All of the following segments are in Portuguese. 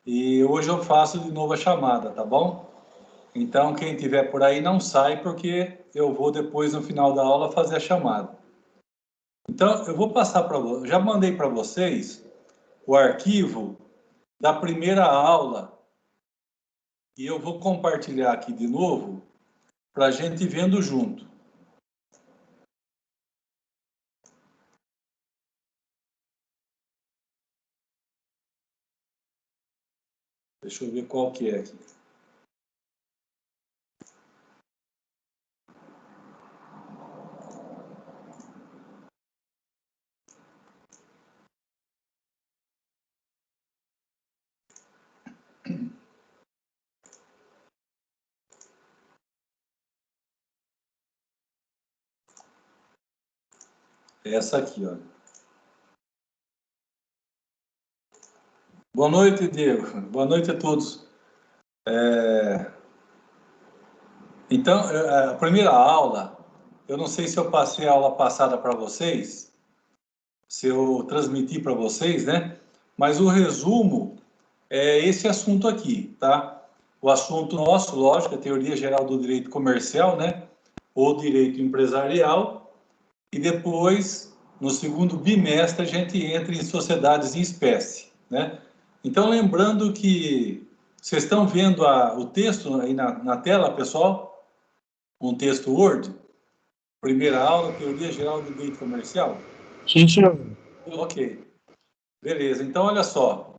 E hoje eu faço de novo a chamada, tá bom? Então, quem tiver por aí não sai, porque eu vou depois, no final da aula, fazer a chamada. Então, eu vou passar para vocês, já mandei para vocês o arquivo da primeira aula, e eu vou compartilhar aqui de novo, para a gente vendo junto. Deixa eu ver qual que é aqui. Essa aqui, ó. Boa noite, Diego. Boa noite a todos. Então, a primeira aula, eu não sei se eu passei a aula passada para vocês, se eu transmiti para vocês, né? Mas o resumo é esse assunto aqui, tá? O assunto nosso, lógico, é a teoria geral do direito comercial, né? Ou direito empresarial. E depois, no segundo bimestre, a gente entra em sociedades em espécie, né? Então, lembrando que vocês estão vendo o texto aí na tela, pessoal? Um texto Word? Primeira aula, teoria geral do direito comercial? Sim, senhor. Ok. Beleza. Então, olha só.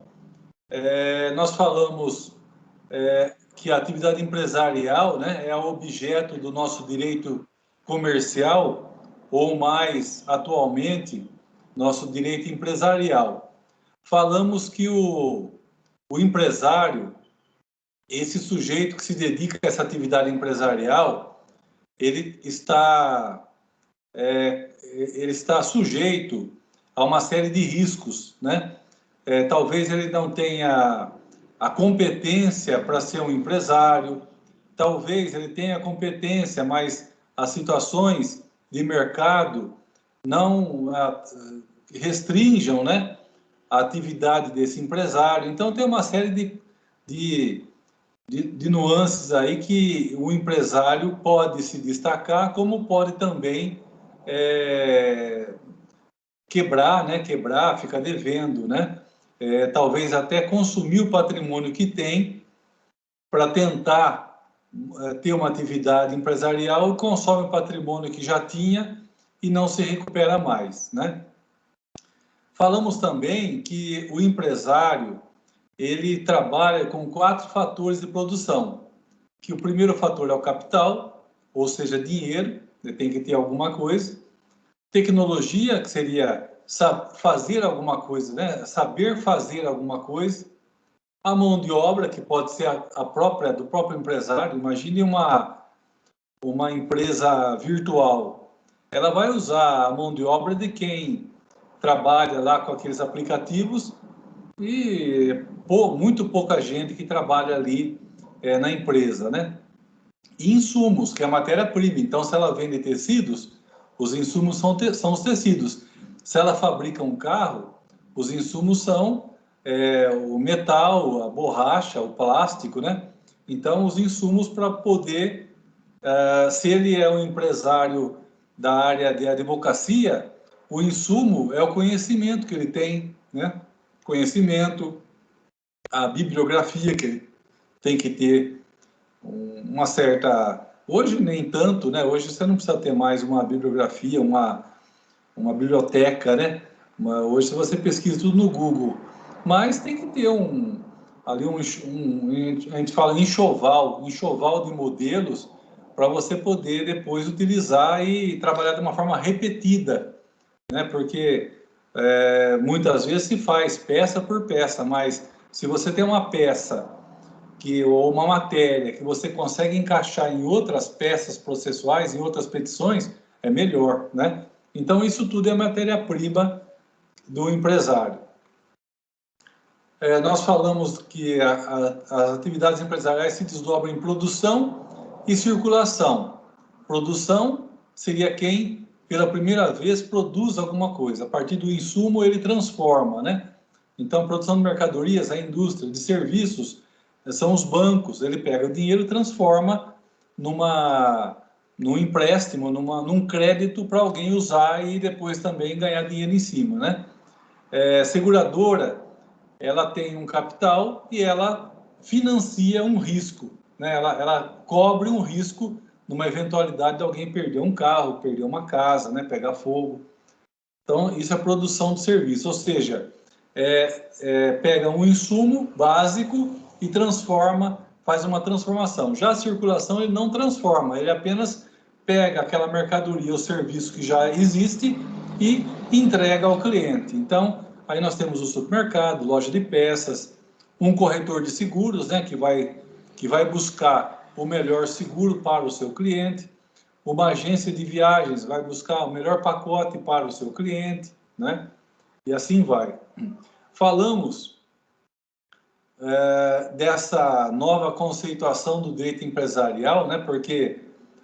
Nós falamos que a atividade empresarial, né, é o objeto do nosso direito comercial, ou mais atualmente, nosso direito empresarial. Falamos que o empresário, esse sujeito que se dedica a essa atividade empresarial, ele está sujeito a uma série de riscos, né? Talvez ele não tenha a competência para ser um empresário, talvez ele tenha a competência, mas as situações de mercado não restringam, né, a atividade desse empresário. Então, tem uma série de nuances aí que o empresário pode se destacar, como pode também quebrar, né? Quebrar, ficar devendo, né? Talvez até consumir o patrimônio que tem para tentar ter uma atividade empresarial, consome o patrimônio que já tinha e não se recupera mais, né? Falamos também que o empresário, ele trabalha com 4 fatores de produção, que o primeiro fator é o capital, ou seja, dinheiro, ele tem que ter alguma coisa. Tecnologia, que seria fazer alguma coisa, né? Saber fazer alguma coisa. A mão de obra, que pode ser a própria, do próprio empresário. Imagine uma empresa virtual. Ela vai usar a mão de obra de quem trabalha lá com aqueles aplicativos e muito pouca gente que trabalha ali na empresa, né? E insumos, que é a matéria-prima. Então, se ela vende tecidos, os insumos são os tecidos. Se ela fabrica um carro, os insumos são o metal, a borracha, o plástico, né? Então, os insumos para poder, se ele é um empresário da área de advocacia, o insumo é o conhecimento que ele tem, né? Conhecimento, a bibliografia que ele tem que ter, uma certa... Hoje nem tanto, né? Hoje você não precisa ter mais uma bibliografia, uma biblioteca, né? Hoje você pesquisa tudo no Google, mas tem que ter a gente fala um enxoval de modelos para você poder depois utilizar e trabalhar de uma forma repetida, né? Porque muitas vezes se faz peça por peça, mas se você tem uma peça ou uma matéria que você consegue encaixar em outras peças processuais, em outras petições, é melhor, né? Então, isso tudo é matéria-prima do empresário. Nós falamos que as atividades empresariais se desdobram em produção e circulação. Produção seria quem, pela primeira vez, produz alguma coisa. A partir do insumo, ele transforma, né? Então, produção de mercadorias, a indústria de serviços, são os bancos. Ele pega o dinheiro e transforma num empréstimo, num crédito para alguém usar e depois também ganhar dinheiro em cima, né? Seguradora, ela tem um capital e ela financia um risco, né? Ela cobre um risco numa eventualidade de alguém perder um carro, perder uma casa, né? Pegar fogo. Então, isso é produção de serviço, ou seja, pega um insumo básico e transforma, faz uma transformação. Já a circulação, ele não transforma, ele apenas pega aquela mercadoria ou serviço que já existe e entrega ao cliente. Então, aí nós temos o supermercado, loja de peças, um corretor de seguros, né, que vai buscar o melhor seguro para o seu cliente, uma agência de viagens vai buscar o melhor pacote para o seu cliente, né? E assim vai. Falamos dessa nova conceituação do direito empresarial, né? Porque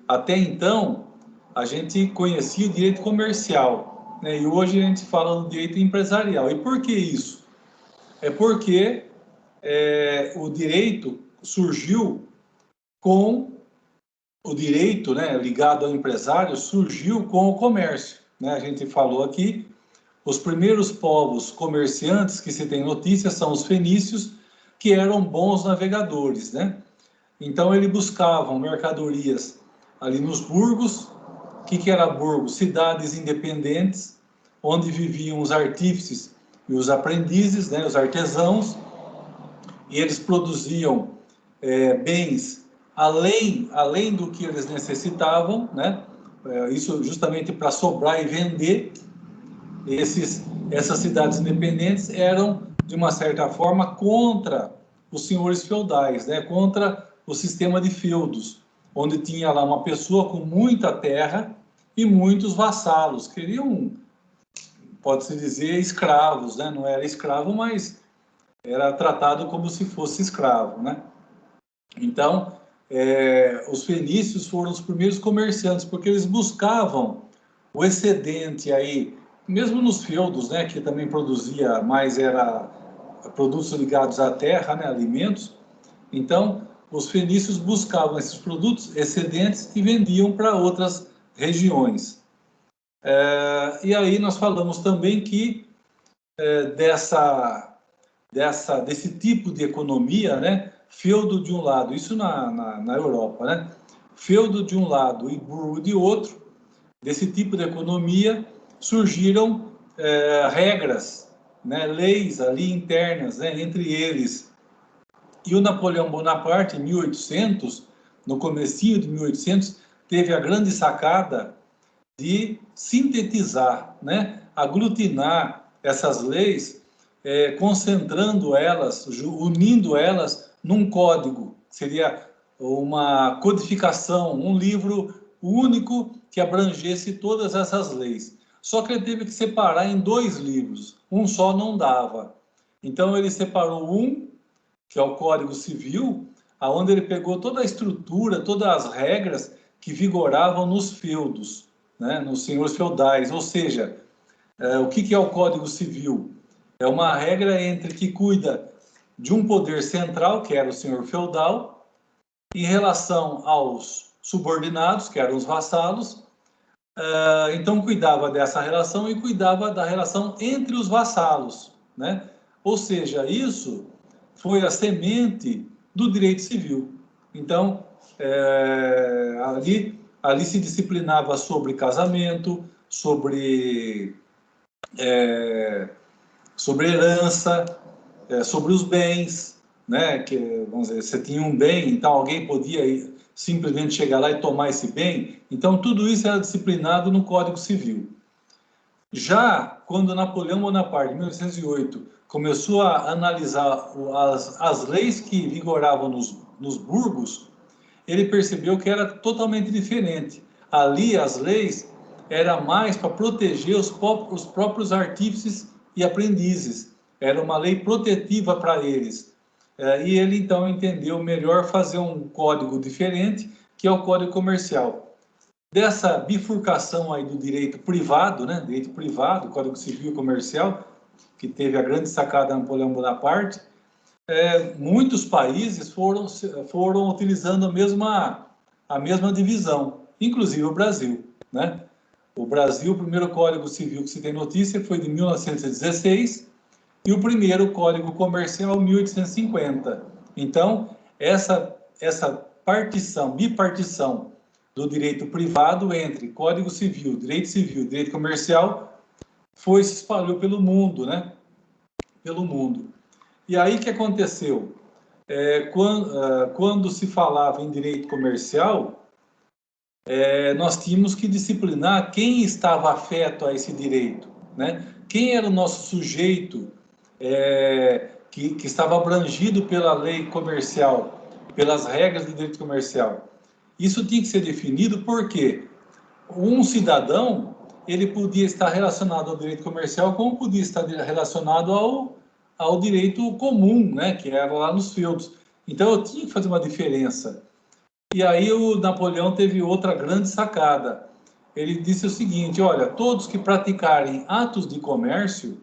até então a gente conhecia o direito comercial, né? E hoje a gente fala do direito empresarial. E por que isso? É porque o direito surgiu com o direito, né, ligado ao empresário, surgiu com o comércio, né? A gente falou aqui, os primeiros povos comerciantes que se tem notícia são os fenícios, que eram bons navegadores, né? Então, eles buscavam mercadorias ali nos burgos. O que era burgo? Cidades independentes, onde viviam os artífices e os aprendizes, né, os artesãos, e eles produziam bens além do que eles necessitavam, né? Isso justamente para sobrar e vender. Essas cidades independentes eram, de uma certa forma, contra os senhores feudais, né? Contra o sistema de feudos, onde tinha lá uma pessoa com muita terra e muitos vassalos. Queriam, pode-se dizer, escravos, né? Não era escravo, mas era tratado como se fosse escravo, né? Então, os fenícios foram os primeiros comerciantes, porque eles buscavam o excedente aí, mesmo nos feudos, né, que também produzia mais, era produtos ligados à terra, né, alimentos. Então, os fenícios buscavam esses produtos excedentes e vendiam para outras regiões. E aí nós falamos também que desse tipo de economia, né, feudo de um lado, isso na Europa, né, feudo de um lado e burgo de outro, desse tipo de economia surgiram regras, né, leis ali internas, né, entre eles. E o Napoleão Bonaparte, em 1800, no comecinho de 1800, teve a grande sacada de sintetizar, né, aglutinar essas leis, concentrando elas, unindo elas num código. Seria uma codificação, um livro único que abrangesse todas essas leis. Só que ele teve que separar em 2 livros, um só não dava. Então ele separou um, que é o Código Civil, aonde ele pegou toda a estrutura, todas as regras que vigoravam nos feudos, né, nos senhores feudais. Ou seja, o que é o Código Civil? É uma regra entre que cuida de um poder central, que era o senhor feudal, em relação aos subordinados, que eram os vassalos. Então cuidava dessa relação e cuidava da relação entre os vassalos, né? Ou seja, isso foi a semente do direito civil. Então, ali se disciplinava sobre casamento, sobre herança, sobre os bens, né? Que, vamos dizer, você tinha um bem, então alguém podia simplesmente chegar lá e tomar esse bem. Então, tudo isso era disciplinado no Código Civil. Já quando Napoleão Bonaparte, em 1808, começou a analisar as leis que vigoravam nos burgos, ele percebeu que era totalmente diferente. Ali, as leis eram mais para proteger os próprios artífices e aprendizes. Era uma lei protetiva para eles. E ele, então, entendeu melhor fazer um código diferente, que é o Código Comercial. Dessa bifurcação aí do direito privado, né, direito privado, Código Civil e Comercial, que teve a grande sacada Napoleão Bonaparte, muitos países foram utilizando a mesma divisão, inclusive o Brasil, né? O Brasil, o primeiro Código Civil que se tem notícia foi de 1916 e o primeiro Código Comercial 1850. Então, essa bipartição do direito privado entre Código Civil, direito comercial, se espalhou pelo mundo, né? Pelo mundo. E aí o que aconteceu? Quando se falava em direito comercial, nós tínhamos que disciplinar quem estava afeto a esse direito, né? Quem era o nosso sujeito que estava abrangido pela lei comercial, pelas regras do direito comercial. Isso tinha que ser definido porque um cidadão, ele podia estar relacionado ao direito comercial como podia estar relacionado ao direito comum, né? Que era lá nos feudos. Então, eu tinha que fazer uma diferença. E aí o Napoleão teve outra grande sacada. Ele disse o seguinte: olha, todos que praticarem atos de comércio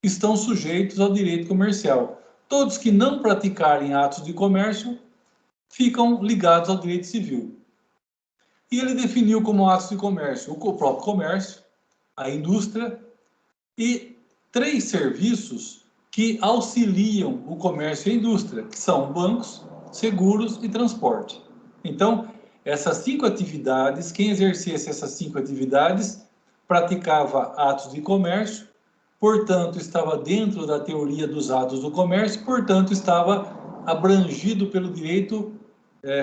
estão sujeitos ao direito comercial. Todos que não praticarem atos de comércio ficam ligados ao direito civil. E ele definiu como atos de comércio o próprio comércio, a indústria e 3 serviços que auxiliam o comércio e a indústria, que são bancos, seguros e transporte. Então, essas 5 atividades, quem exercesse essas 5 atividades, praticava atos de comércio, portanto, estava dentro da teoria dos atos do comércio, portanto, estava abrangido pelo direito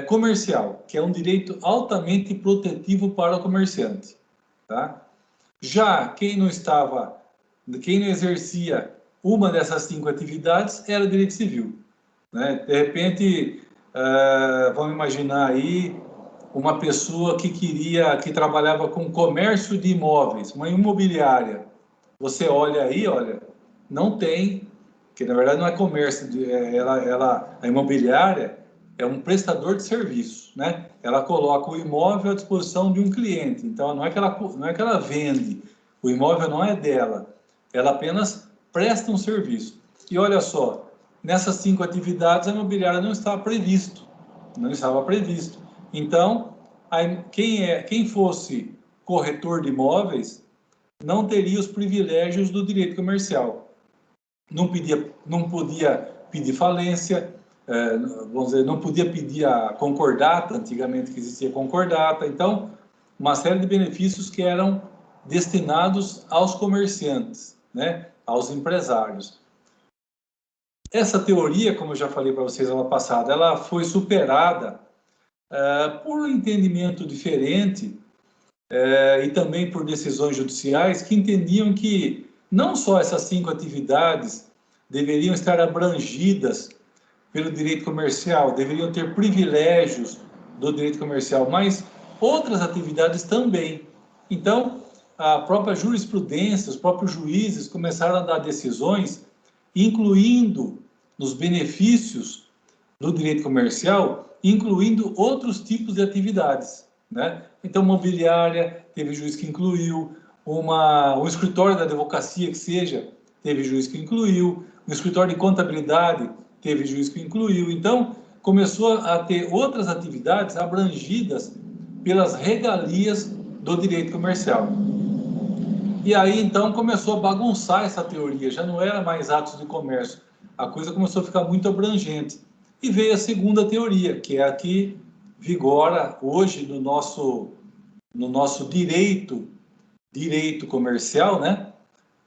comercial, que é um direito altamente protetivo para o comerciante. Tá? Já quem não exercia uma dessas 5 atividades era direito civil. Né? De repente, vamos imaginar aí uma pessoa que trabalhava com comércio de imóveis, uma imobiliária. Você olha aí, não tem, que na verdade não é comércio, a imobiliária é um prestador de serviço, né? Ela coloca o imóvel à disposição de um cliente, então não é que ela vende, o imóvel não é dela, ela apenas presta um serviço. E olha só, nessas 5 atividades a imobiliária não estava previsto. Então, quem fosse corretor de imóveis não teria os privilégios do direito comercial. Não podia pedir falência, vamos dizer, não podia pedir a concordata, antigamente que existia concordata. Então, uma série de benefícios que eram destinados aos comerciantes, né, aos empresários. Essa teoria, como eu já falei para vocês ano passado, ela foi superada por um entendimento diferente e também por decisões judiciais que entendiam que não só essas 5 atividades deveriam estar abrangidas pelo direito comercial, deveriam ter privilégios do direito comercial, mas outras atividades também. Então, a própria jurisprudência, os próprios juízes começaram a dar decisões incluindo nos benefícios do direito comercial, incluindo outros tipos de atividades, né? Então, mobiliária, teve juiz que incluiu, um escritório da advocacia que seja, teve juiz que incluiu, um escritório de contabilidade, teve juiz que incluiu. Então, começou a ter outras atividades abrangidas pelas regalias do direito comercial. E aí, então, começou a bagunçar essa teoria, já não era mais atos de comércio, a coisa começou a ficar muito abrangente. E veio a segunda teoria, que é a que vigora hoje no nosso direito comercial, né?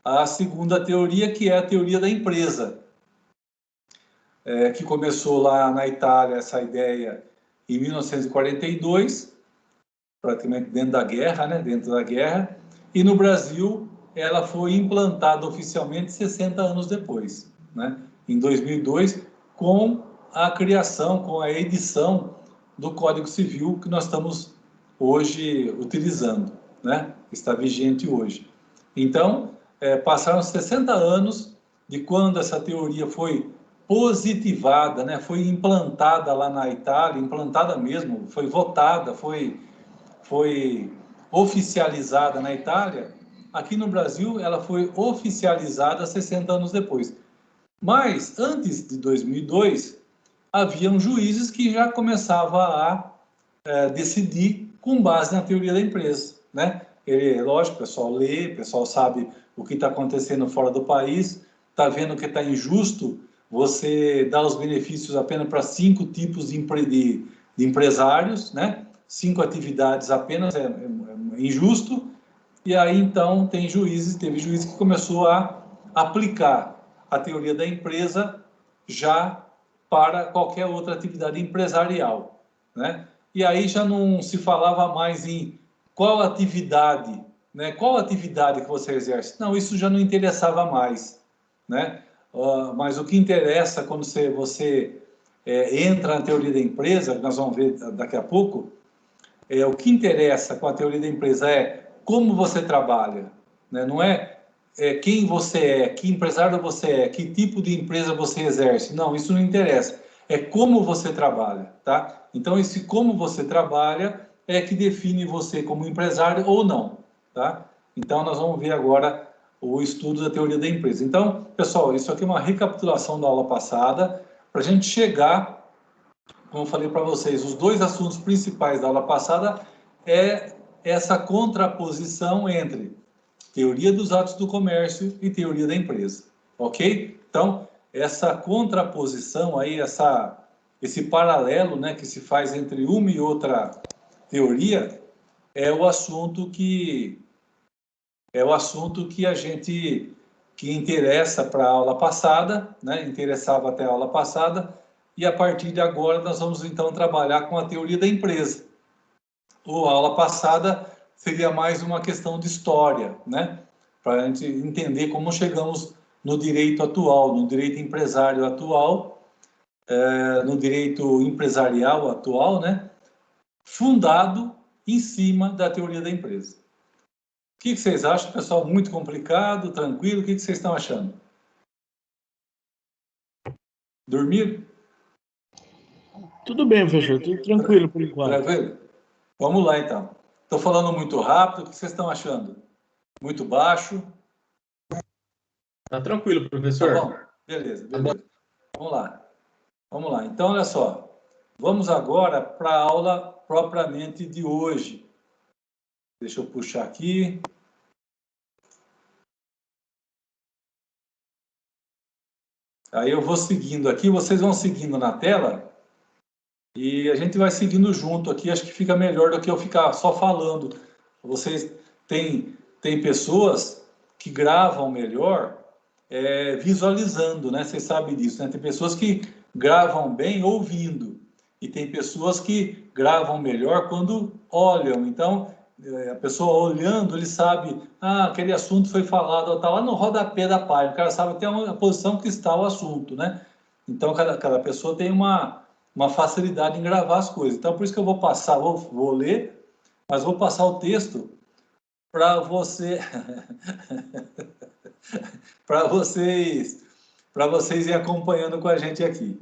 A segunda teoria, que é a teoria da empresa, que começou lá na Itália, essa ideia, em 1942, praticamente dentro da guerra, né? E no Brasil ela foi implantada oficialmente 60 anos depois, né? Em 2002, com a criação, com a edição do Código Civil que nós estamos hoje utilizando, né? Está vigente hoje. Então, passaram 60 anos de quando essa teoria foi positivada, né? Foi implantada lá na Itália, implantada mesmo, foi votada, foi oficializada na Itália, aqui no Brasil, ela foi oficializada 60 anos depois. Mas, antes de 2002, haviam juízes que já começavam a decidir com base na teoria da empresa, né? Lógico, o pessoal lê, o pessoal sabe o que está acontecendo fora do país, está vendo que está injusto você dar os benefícios apenas para 5 tipos de empresários, né? 5 atividades apenas é injusto. E aí, então, teve juízes que começou a aplicar a teoria da empresa já para qualquer outra atividade empresarial, né? E aí já não se falava mais em qual atividade, né? Qual atividade que você exerce? Não, isso já não interessava mais, né? Mas o que interessa quando você entra na teoria da empresa, que nós vamos ver daqui a pouco, o que interessa com a teoria da empresa é como você trabalha, né? Não é quem você é, que empresário você é, que tipo de empresa você exerce. Não, isso não interessa. É como você trabalha, tá? Então, esse como você trabalha é que define você como empresário ou não, tá? Então, nós vamos ver agora o estudo da teoria da empresa. Então, pessoal, isso aqui é uma recapitulação da aula passada, para a gente chegar, como eu falei para vocês, os 2 assuntos principais da aula passada é essa contraposição entre teoria dos atos do comércio e teoria da empresa, ok? Então, essa contraposição aí, esse paralelo, né, que se faz entre uma e outra teoria, é o assunto que que interessa para a aula passada, né? Interessava até a aula passada, e a partir de agora nós vamos então trabalhar com a teoria da empresa. A aula passada seria mais uma questão de história, né? Para a gente entender como chegamos no direito atual, no direito empresário atual, no direito empresarial atual, né? Fundado em cima da teoria da empresa. O que vocês acham, pessoal? Muito complicado, tranquilo? O que vocês estão achando? Dormiram? Tudo bem, professor, tudo tranquilo por enquanto. Tranquilo? Vamos lá, então. Estou falando muito rápido, o que vocês estão achando? Muito baixo? Tá tranquilo, professor. Tá bom? Beleza, beleza. Vamos lá. Vamos lá. Então, olha só. Vamos agora para a aula propriamente de hoje. Deixa eu puxar aqui. Aí eu vou seguindo aqui, vocês vão seguindo na tela e a gente vai seguindo junto aqui. Acho que fica melhor do que eu ficar só falando. Vocês têm pessoas que gravam melhor visualizando, né? Vocês sabem disso, né? Tem pessoas que gravam bem ouvindo e tem pessoas que gravam melhor quando olham. Então, a pessoa olhando, ele sabe, aquele assunto foi falado, está lá no rodapé da página, o cara sabe até a posição que está o assunto, né? Então, cada pessoa tem uma facilidade em gravar as coisas. Então, por isso que eu vou passar, vou ler, mas vou passar o texto para você... para vocês irem acompanhando com a gente aqui.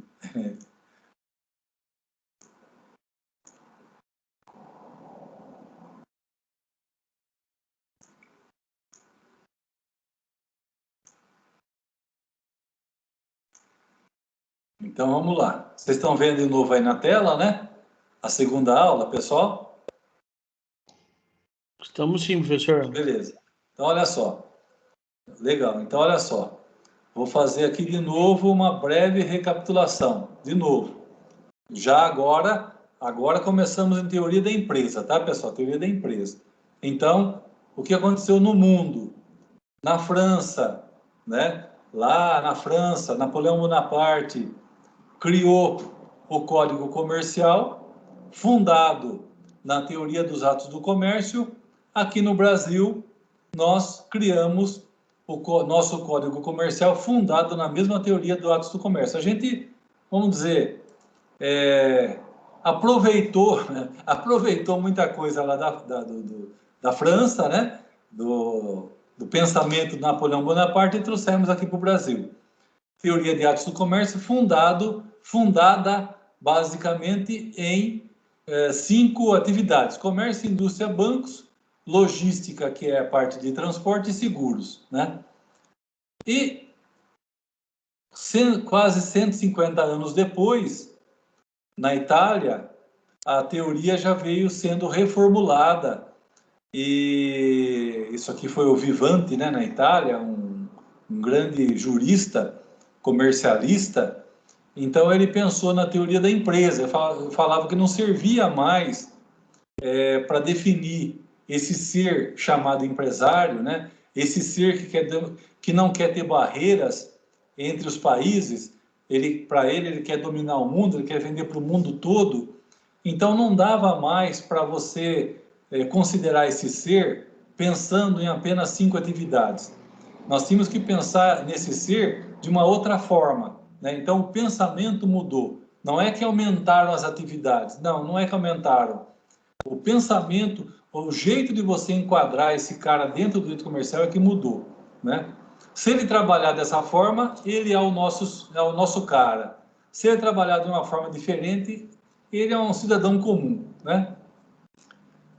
Então, vamos lá. Vocês estão vendo de novo aí na tela, né? A segunda aula, pessoal? Estamos sim, professor. Beleza. Então, olha só. Legal. Então, olha só. Vou fazer aqui de novo uma breve recapitulação. De novo. Já agora começamos em teoria da empresa, tá, pessoal? Teoria da empresa. Então, o que aconteceu no mundo? Na França, né? Lá na França, Napoleão Bonaparte criou o Código Comercial, fundado na teoria dos atos do comércio. Aqui no Brasil, nós criamos o nosso Código Comercial fundado na mesma teoria dos atos do comércio. A gente, vamos dizer, aproveitou muita coisa lá da França, né? Do pensamento de Napoleão Bonaparte e trouxemos aqui para o Brasil. Teoria de atos do comércio fundada basicamente em 5 atividades: comércio, indústria, bancos, logística, que é a parte de transporte, e seguros, né? E quase 150 anos depois, na Itália, a teoria já veio sendo reformulada. E isso aqui foi o Vivanti, né, na Itália, um grande jurista, comercialista. Então ele pensou na teoria da empresa, falava que não servia mais para definir esse ser chamado empresário, né? Esse ser que não quer ter barreiras entre os países. Para ele quer dominar o mundo, ele quer vender para o mundo todo. Então não dava mais para você considerar esse ser pensando em apenas 5 atividades. Nós tínhamos que pensar nesse ser de uma outra forma, né? Então o pensamento mudou. Não é que aumentaram as atividades, não é que aumentaram. O pensamento, o jeito de você enquadrar esse cara dentro do direito comercial é que mudou, né? Se ele trabalhar dessa forma, ele é o nosso cara. Se ele trabalhar de uma forma diferente, ele é um cidadão comum, né?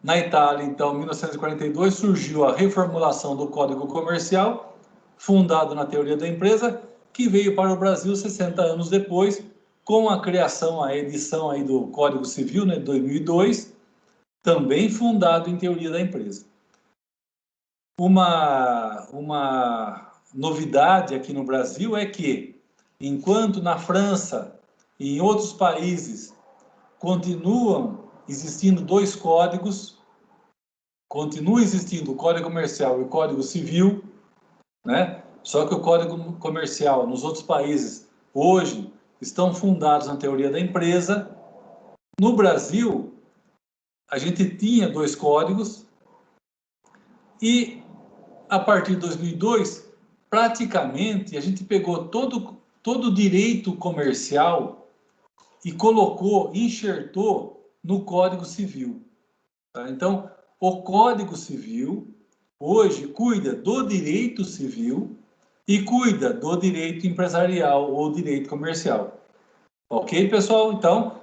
Na Itália, então, em 1942, surgiu a reformulação do Código Comercial, fundado na teoria da empresa, que veio para o Brasil 60 anos depois, com a criação, a edição aí do Código Civil, né, de 2002, também fundado em teoria da empresa. Uma novidade aqui no Brasil é que, enquanto na França e em outros países continuam existindo 2 códigos, continua existindo o Código Comercial e o Código Civil, né? Só que o Código Comercial nos outros países hoje estão fundados na teoria da empresa. No Brasil, a gente tinha 2 códigos e a partir de 2002, praticamente a gente pegou todo o direito comercial e enxertou no Código Civil. Tá? Então, o Código Civil hoje cuida do direito civil e cuida do direito empresarial ou direito comercial. Ok, pessoal? Então,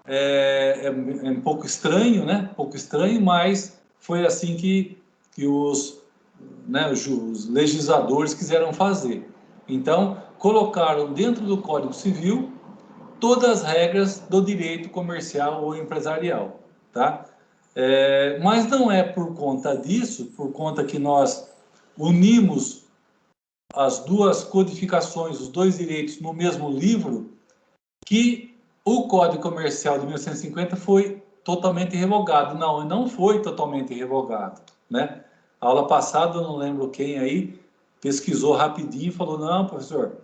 é um pouco estranho, né? Um pouco estranho, mas foi assim que os legisladores quiseram fazer. Então, colocaram dentro do Código Civil todas as regras do direito comercial ou empresarial, tá? Mas não é por conta disso, por conta que nós unimos as 2 codificações, os 2 direitos no mesmo livro, que o Código Comercial de 1950 foi totalmente revogado. Não foi totalmente revogado, né? A aula passada, eu não lembro quem aí, pesquisou rapidinho e falou, não, professor,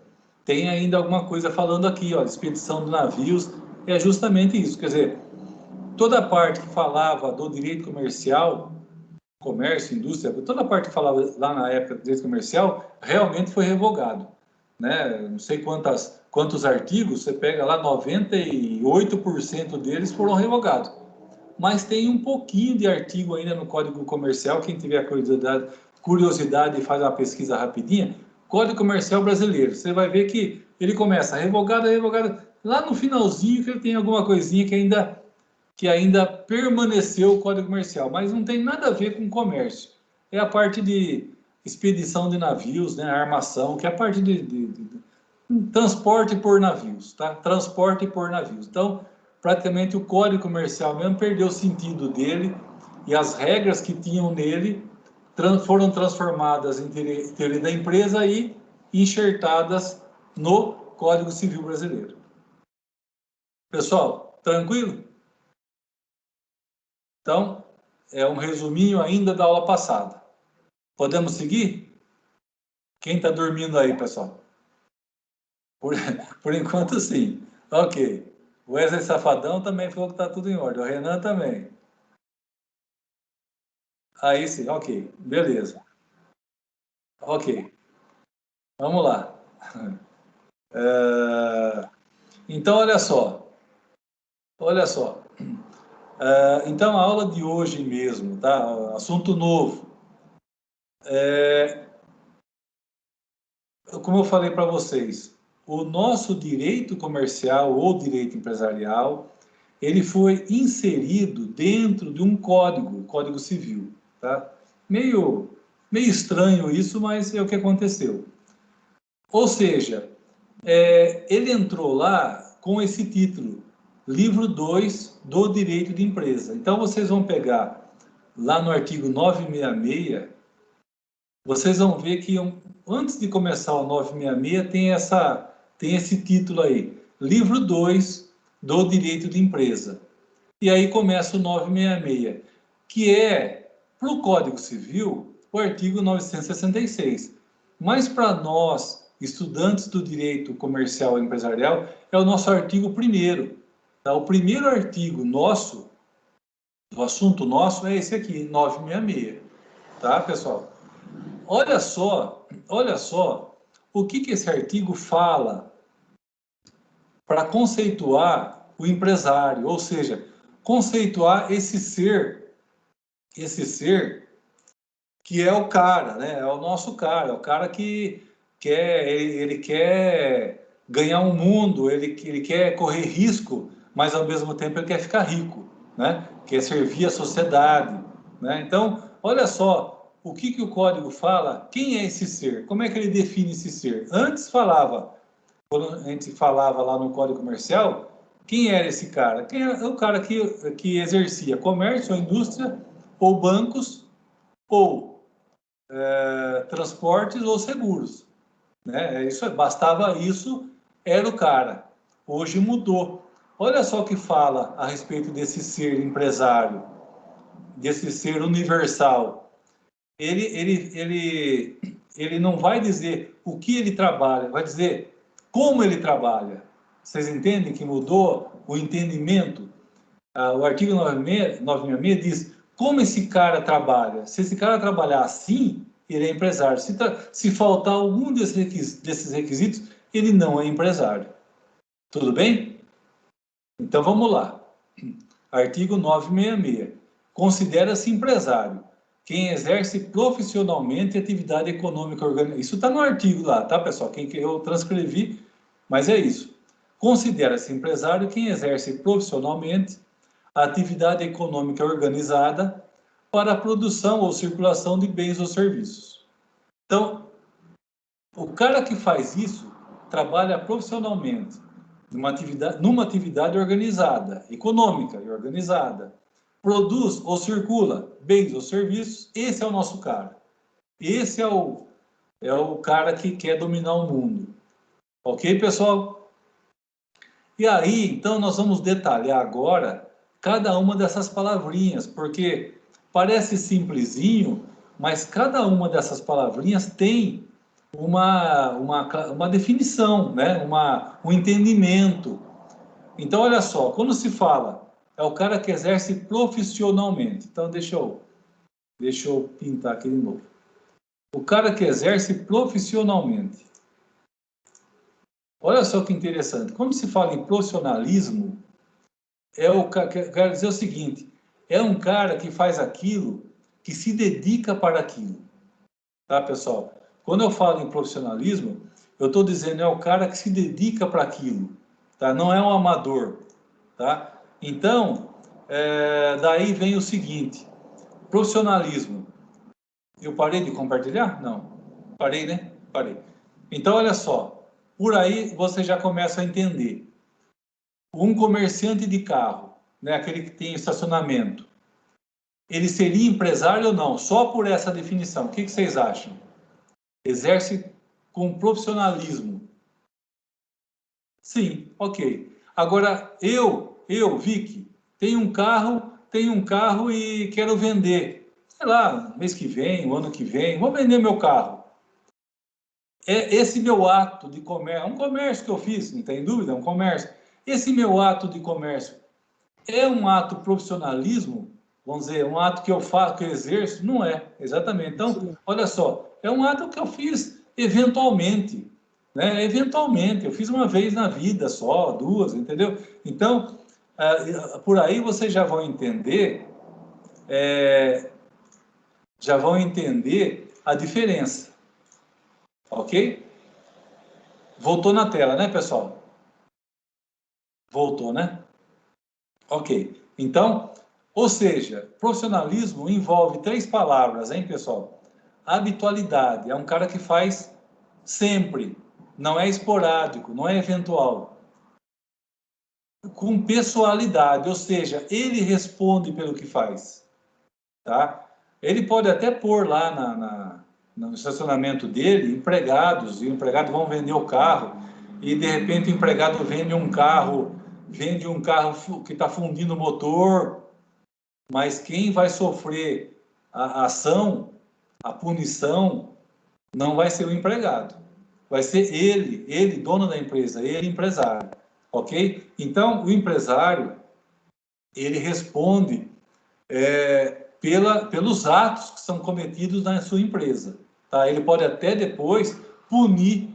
tem ainda alguma coisa falando aqui, ó, expedição de navios, é justamente isso, quer dizer, toda a parte que falava do direito comercial, comércio, indústria, toda a parte que falava lá na época do direito comercial, realmente foi revogado, né? Não sei quantos artigos, você pega lá, 98% deles foram revogados. Mas tem um pouquinho de artigo ainda no Código Comercial, quem tiver curiosidade e faz uma pesquisa rapidinha, Código Comercial Brasileiro, você vai ver que ele começa revogado, lá no finalzinho que ele tem alguma coisinha que ainda permaneceu o Código Comercial, mas não tem nada a ver com comércio. É a parte de expedição de navios, né, armação, que é a parte de transporte por navios, tá? Transporte por navios. Então, praticamente o Código Comercial mesmo perdeu o sentido dele e as regras que tinham nele foram transformadas em teoria da empresa e enxertadas no Código Civil Brasileiro. Pessoal, tranquilo? Então, é um resuminho ainda da aula passada. Podemos seguir? Quem está dormindo aí, pessoal? Por enquanto, sim. Ok. O Wesley Safadão também falou que está tudo em ordem. O Renan também. Aí sim, ok. Beleza. Ok. Vamos lá. Então, olha só. Olha só. Então, a aula de hoje mesmo, tá? Assunto novo. Como eu falei para vocês, o nosso direito comercial ou direito empresarial, ele foi inserido dentro de um código, Código Civil. tá? Meio estranho isso, mas é o que aconteceu. Ou seja, ele entrou lá com esse título, livro 2 do direito de empresa. Então, vocês vão pegar lá no artigo 966, vocês vão ver que antes de começar o 966 tem esse título aí, livro 2 do direito de empresa. E aí começa o 966, que é, para o Código Civil, o artigo 966. Mas para nós, estudantes do direito comercial e empresarial, é o nosso artigo 1º. Tá? O primeiro artigo nosso, do assunto nosso, é esse aqui, 966. Tá, pessoal? Olha só o que esse artigo fala para conceituar o empresário, ou seja, conceituar esse ser que é o cara, né? É o nosso cara, é o cara que ele quer ganhar um mundo, ele quer correr risco, mas ao mesmo tempo ele quer ficar rico, né? Quer servir a sociedade, né? Então, olha só o que o código fala, quem é esse ser? Como é que ele define esse ser? Antes falava, quando a gente falava lá no Código Comercial, quem era esse cara? Quem é o cara que exercia comércio, ou indústria, ou bancos, ou transportes ou seguros, né? Bastava isso, era o cara. Hoje mudou. Olha só o que fala a respeito desse ser empresário, desse ser universal. Ele não vai dizer o que ele trabalha, vai dizer como ele trabalha. Vocês entendem que mudou o entendimento? O artigo 966 diz como esse cara trabalha. Se esse cara trabalhar assim, ele é empresário. Se faltar algum desses requisitos, ele não é empresário. Tudo bem? Então vamos lá. Artigo 966. Considera-se empresário quem exerce profissionalmente atividade econômica organizada. Isso está no artigo lá, tá, pessoal? Quem que eu transcrevi, mas é isso. Considera-se empresário quem exerce profissionalmente a atividade econômica organizada para a produção ou circulação de bens ou serviços. Então, o cara que faz isso trabalha profissionalmente numa atividade organizada, econômica e organizada, produz ou circula bens ou serviços, esse é o nosso cara. Esse é o cara que quer dominar o mundo. Ok, pessoal? E aí, então, nós vamos detalhar agora cada uma dessas palavrinhas, porque parece simplesinho, mas cada uma dessas palavrinhas tem uma definição, né? Um entendimento. Então, olha só, quando se fala, é o cara que exerce profissionalmente. Então, deixa eu pintar aqui de novo. O cara que exerce profissionalmente. Olha só que interessante. Quando se fala em profissionalismo, quero dizer o seguinte, é um cara que faz aquilo, que se dedica para aquilo. Tá, pessoal? Quando eu falo em profissionalismo, eu estou dizendo é o cara que se dedica para aquilo. Tá? Não é um amador. Tá? Então, daí vem o seguinte, profissionalismo. Eu parei de compartilhar? Não. Parei, né? Parei. Então, olha só, por aí você já começa a entender. Um comerciante de carro, né, aquele que tem estacionamento, ele seria empresário ou não? Só por essa definição. O que vocês acham? Exerce com profissionalismo. Sim, ok. Agora, Vicky, tenho um carro e quero vender. Sei lá, mês que vem, o ano que vem, vou vender meu carro. Esse meu ato de comércio, é um comércio que eu fiz, não tem dúvida, é um comércio. Esse meu ato de comércio é um ato profissionalismo? Vamos dizer, um ato que eu faço, que eu exerço? Não é, exatamente. Então, olha só, é um ato que eu fiz eventualmente, né? Eventualmente, eu fiz uma vez na vida só, duas, entendeu? Então, por aí vocês já vão entender a diferença, ok? Voltou na tela, né, pessoal? Voltou, né? Ok. Então, Ou seja, profissionalismo envolve 3 palavras, hein, pessoal? Habitualidade, é um cara que faz sempre, não é esporádico, não é eventual. Com pessoalidade, ou seja, ele responde pelo que faz, tá? Ele pode até pôr lá no estacionamento dele empregados, e os empregados vão vender o carro, e de repente o empregado vende um carro que está fundindo o motor, mas quem vai sofrer a ação, a punição, não vai ser o empregado, vai ser ele dono da empresa, ele empresário, ok? Então, o empresário, ele responde pelos atos que são cometidos na sua empresa, tá? Ele pode até depois punir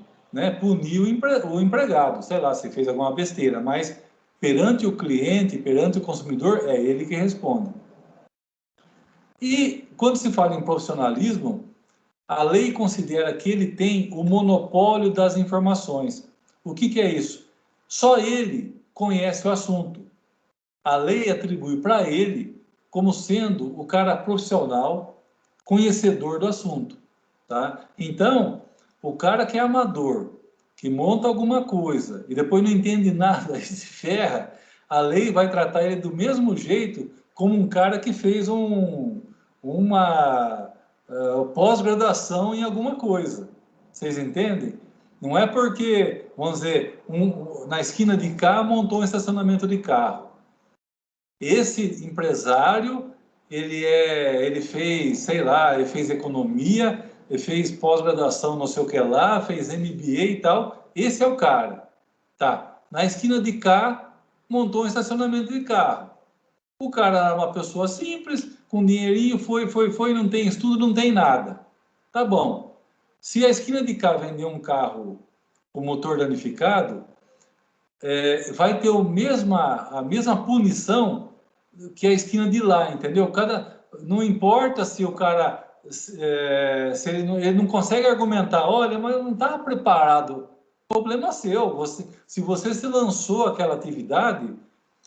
o empregado, sei lá, se fez alguma besteira, mas perante o cliente, perante o consumidor, é ele que responde. E quando se fala em profissionalismo, a lei considera que ele tem o monopólio das informações. O que é isso? Só ele conhece o assunto. A lei atribui para ele como sendo o cara profissional, conhecedor do assunto, tá? Então, o cara que é amador, que monta alguma coisa e depois não entende nada e se ferra, a lei vai tratar ele do mesmo jeito como um cara que fez uma pós-graduação em alguma coisa. Vocês entendem? Não é porque, vamos dizer, na esquina de cá montou um estacionamento de carro. Esse empresário, ele fez, sei lá, ele fez economia, ele fez pós-graduação não sei o que lá, fez MBA e tal. Esse é o cara. Tá. Na esquina de cá, montou um estacionamento de carro. O cara era uma pessoa simples, com dinheirinho, foi, não tem estudo, não tem nada. Tá bom. Se a esquina de cá vender um carro com motor danificado, vai ter a mesma punição que a esquina de lá, entendeu? Não importa se o cara, se ele não consegue argumentar, olha, mas eu não estava preparado. Problema seu. Se você se lançou àquela atividade,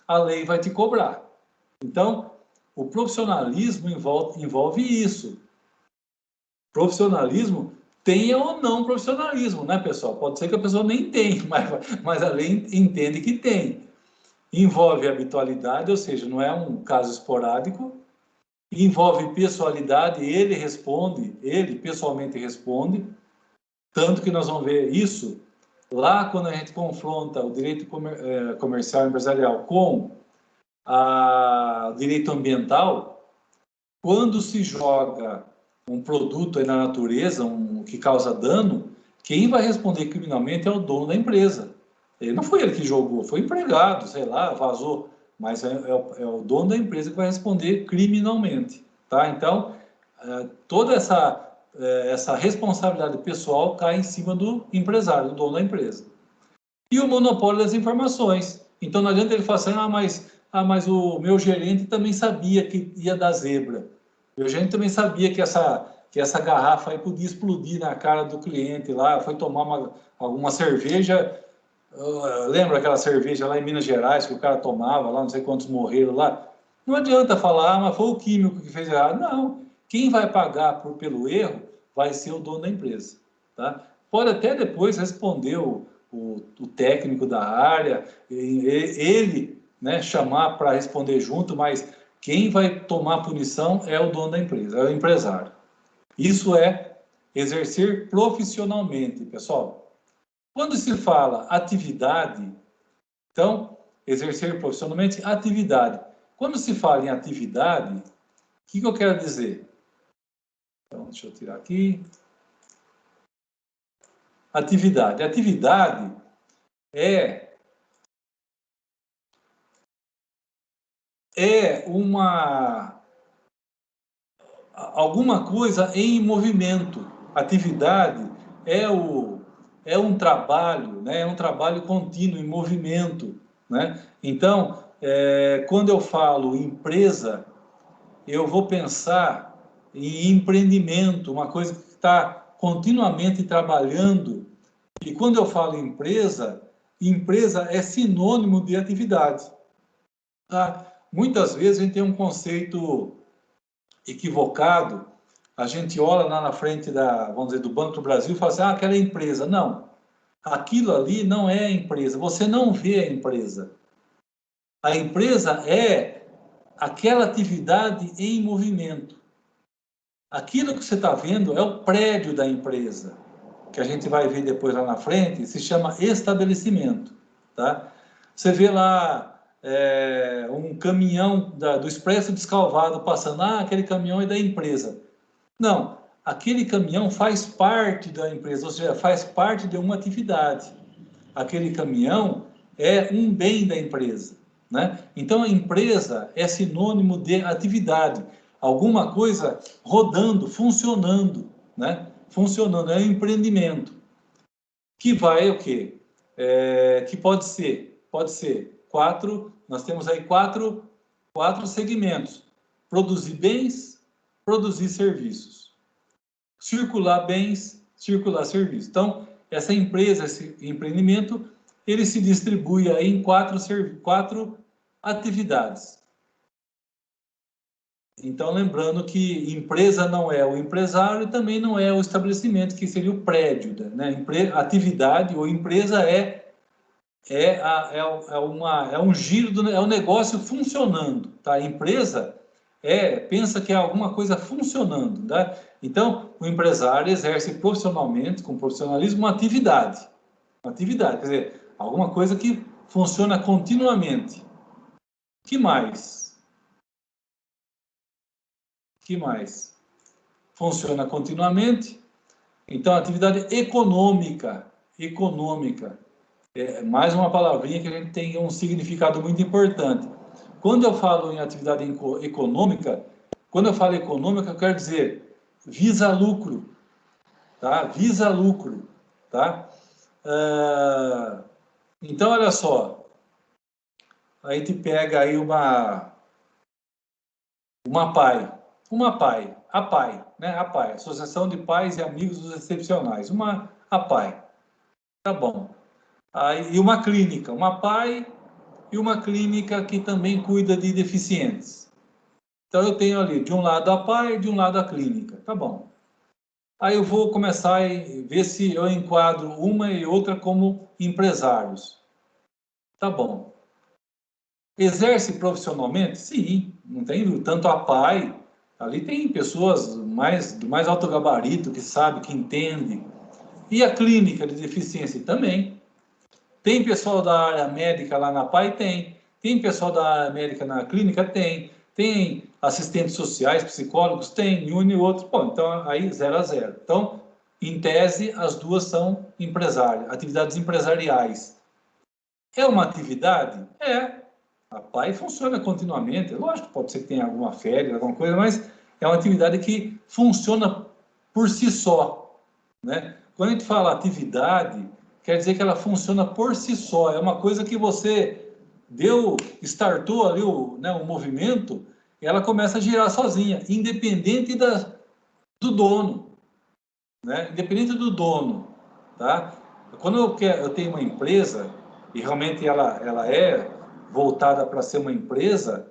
a lei vai te cobrar. Então, o profissionalismo envolve isso. Profissionalismo, tenha ou não profissionalismo, né, pessoal? Pode ser que a pessoa nem tenha, mas a lei entende que tem. Envolve habitualidade, ou seja, não é um caso esporádico. Envolve pessoalidade, ele pessoalmente responde. Tanto que nós vamos ver isso lá quando a gente confronta o direito comercial e empresarial com o direito ambiental. Quando se joga um produto aí na natureza, que causa dano, quem vai responder criminalmente é o dono da empresa. Não foi ele que jogou, foi empregado, sei lá, vazou, mas é o dono da empresa que vai responder criminalmente, tá? Então, toda essa responsabilidade pessoal cai em cima do empresário, do dono da empresa. E o monopólio das informações. Então, não adianta ele falar assim, mas o meu gerente também sabia que ia dar zebra. O meu gerente também sabia que essa garrafa aí podia explodir na cara do cliente lá, foi tomar alguma cerveja. Lembra aquela cerveja lá em Minas Gerais que o cara tomava lá, não sei quantos morreram lá? Não adianta falar, mas foi o químico que fez errado. Não, quem vai pagar pelo erro vai ser o dono da empresa, tá? Pode até depois responder o técnico da área, ele, né, chamar para responder junto, mas quem vai tomar a punição é o dono da empresa, é o empresário. Isso é exercer profissionalmente, pessoal. Quando se fala atividade, então, exercer profissionalmente, atividade. Quando se fala em atividade, o que eu quero dizer? Então, deixa eu tirar aqui. Atividade. Atividade é alguma coisa em movimento. Atividade é um trabalho, né? É um trabalho contínuo, em movimento, né? Então, quando eu falo empresa, eu vou pensar em empreendimento, uma coisa que está continuamente trabalhando. E quando eu falo empresa é sinônimo de atividade. Tá? Muitas vezes a gente tem um conceito equivocado, a gente olha lá na frente vamos dizer, do Banco do Brasil e fala assim, aquela é empresa. Não, aquilo ali não é a empresa, você não vê a empresa. A empresa é aquela atividade em movimento. Aquilo que você está vendo é o prédio da empresa, que a gente vai ver depois lá na frente, se chama estabelecimento, tá? Você vê lá um caminhão do Expresso Descalvado passando, aquele caminhão é da empresa. Não, aquele caminhão faz parte da empresa, ou seja, faz parte de uma atividade. Aquele caminhão é um bem da empresa, né? Então, a empresa é sinônimo de atividade, alguma coisa rodando, funcionando, né? Funcionando, é um empreendimento. Que vai o quê? Que pode ser nós temos aí quatro segmentos: produzir bens, produzir serviços, circular bens, circular serviços. Então, essa empresa, esse empreendimento, ele se distribui aí em quatro atividades. Então, lembrando que empresa não é o empresário e também não é o estabelecimento, que seria o prédio, né? Atividade ou empresa é um giro, é um negócio funcionando, tá? A empresa pensa que é alguma coisa funcionando, tá? Então, o empresário exerce profissionalmente, com profissionalismo, uma atividade, quer dizer, alguma coisa que funciona continuamente. Que mais? Funciona continuamente. Então, atividade econômica. Mais uma palavrinha que a gente tem um significado muito importante. Quando eu falo em atividade econômica, eu quero dizer visa lucro, tá? Visa lucro, tá? Então, olha só, a gente pega aí a PAI, né? A PAI, Associação de Pais e Amigos dos Excepcionais, a PAI, tá bom. Aí, e uma clínica, uma PAI e uma clínica que também cuida de deficientes. Então, eu tenho ali, de um lado a PAI e de um lado a clínica, tá bom. Aí eu vou começar a ver se eu enquadro uma e outra como empresários. Tá bom. Exerce profissionalmente? Sim, não tem tanto a PAI. Ali tem pessoas do mais alto gabarito, que sabe, que entende. E a clínica de deficiência também. Tem pessoal da área médica lá na PAI? Tem. Tem pessoal da área médica na clínica? Tem. Tem assistentes sociais, psicólogos? Tem. E um e outro. Pô, então aí 0 a 0. Então, em tese, as duas são atividades empresariais. É uma atividade? A PAI funciona continuamente. Lógico, pode ser que tenha alguma férias, alguma coisa, mas é uma atividade que funciona por si só, né? Quando a gente fala atividade, quer dizer que ela funciona por si só. É uma coisa que você startou ali o movimento, e ela começa a girar sozinha, independente do dono, né? Independente do dono, tá? Quando eu tenho uma empresa, e realmente ela é voltada para ser uma empresa,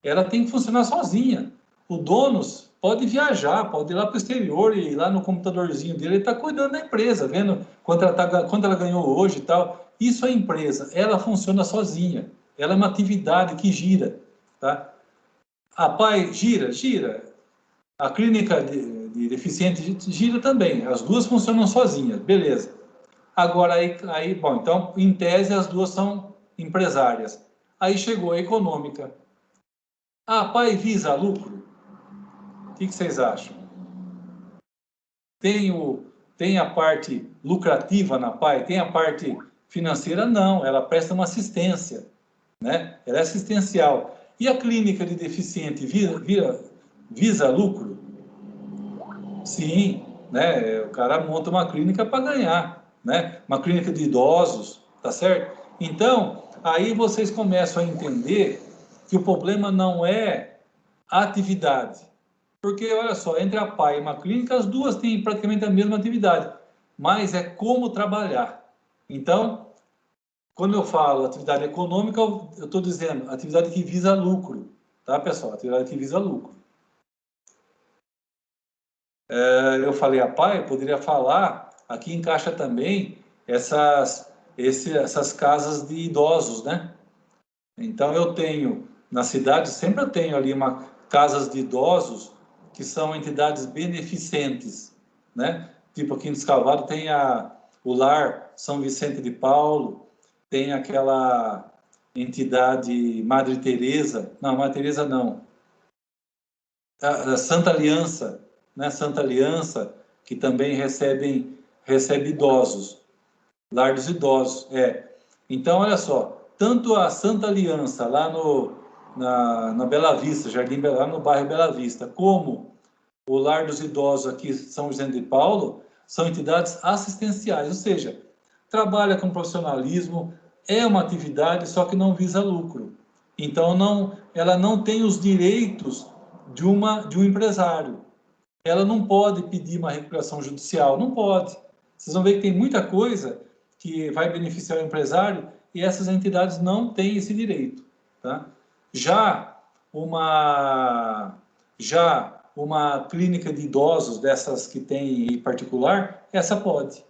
ela tem que funcionar sozinha. O dono pode viajar, pode ir lá para o exterior e ir lá no computadorzinho dele, ele está cuidando da empresa, vendo quanto ela ganhou hoje e tal. Isso é empresa, ela funciona sozinha. Ela é uma atividade que gira, tá? A PAI gira. A clínica de deficiente gira também. As duas funcionam sozinhas, beleza. Agora, bom, então, em tese, as duas são empresárias. Aí chegou a econômica. A PAI visa lucro? O que vocês acham? Tem a parte lucrativa na PAI? Tem a parte financeira? Não, ela presta uma assistência, né? Ela é assistencial. E a clínica de deficiente visa lucro? Sim, né? O cara monta uma clínica para ganhar, né? Uma clínica de idosos, tá certo? Então, aí vocês começam a entender que o problema não é a atividade. Porque, olha só, entre a PAI e uma clínica, as duas têm praticamente a mesma atividade, mas é como trabalhar. Então, quando eu falo atividade econômica, eu estou dizendo atividade que visa lucro, tá, pessoal? Atividade que visa lucro. Eu falei a PAI, eu poderia falar, aqui encaixa também essas casas de idosos, né? Então, eu tenho, na cidade, sempre eu tenho ali casas de idosos que são entidades beneficentes, né? Tipo, aqui em Descalvado tem o Lar São Vicente de Paulo, tem aquela entidade Madre Teresa, não, Madre Teresa não, a Santa Aliança, né? Santa Aliança, que também recebe idosos, Lar dos Idosos, Então, olha só, tanto a Santa Aliança, lá na Bela Vista, Jardim Bela, lá no bairro Bela Vista, como o Lar dos Idosos aqui em São Vicente de Paulo, são entidades assistenciais, ou seja, trabalha com profissionalismo, é uma atividade, só que não visa lucro. Então, ela não tem os direitos de um empresário. Ela não pode pedir uma recuperação judicial, não pode. Vocês vão ver que tem muita coisa que vai beneficiar o empresário e essas entidades não têm esse direito, tá? Já uma clínica de idosos, dessas que tem em particular, essa pode.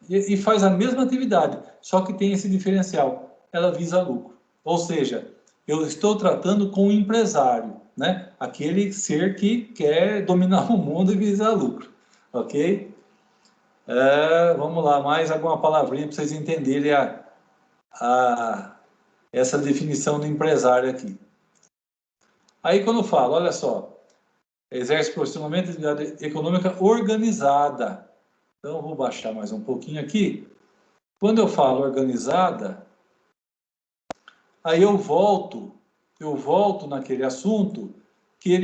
E faz a mesma atividade, só que tem esse diferencial, ela visa lucro. Ou seja, eu estou tratando com o empresário, né? Aquele ser que quer dominar o mundo e visar lucro, ok? Vamos lá, mais alguma palavrinha para vocês entenderem essa definição do empresário aqui. Aí, quando eu falo, olha só, exerce profissionalmente atividade econômica organizada. Então, eu vou baixar mais um pouquinho aqui. Quando eu falo organizada, aí eu volto naquele assunto que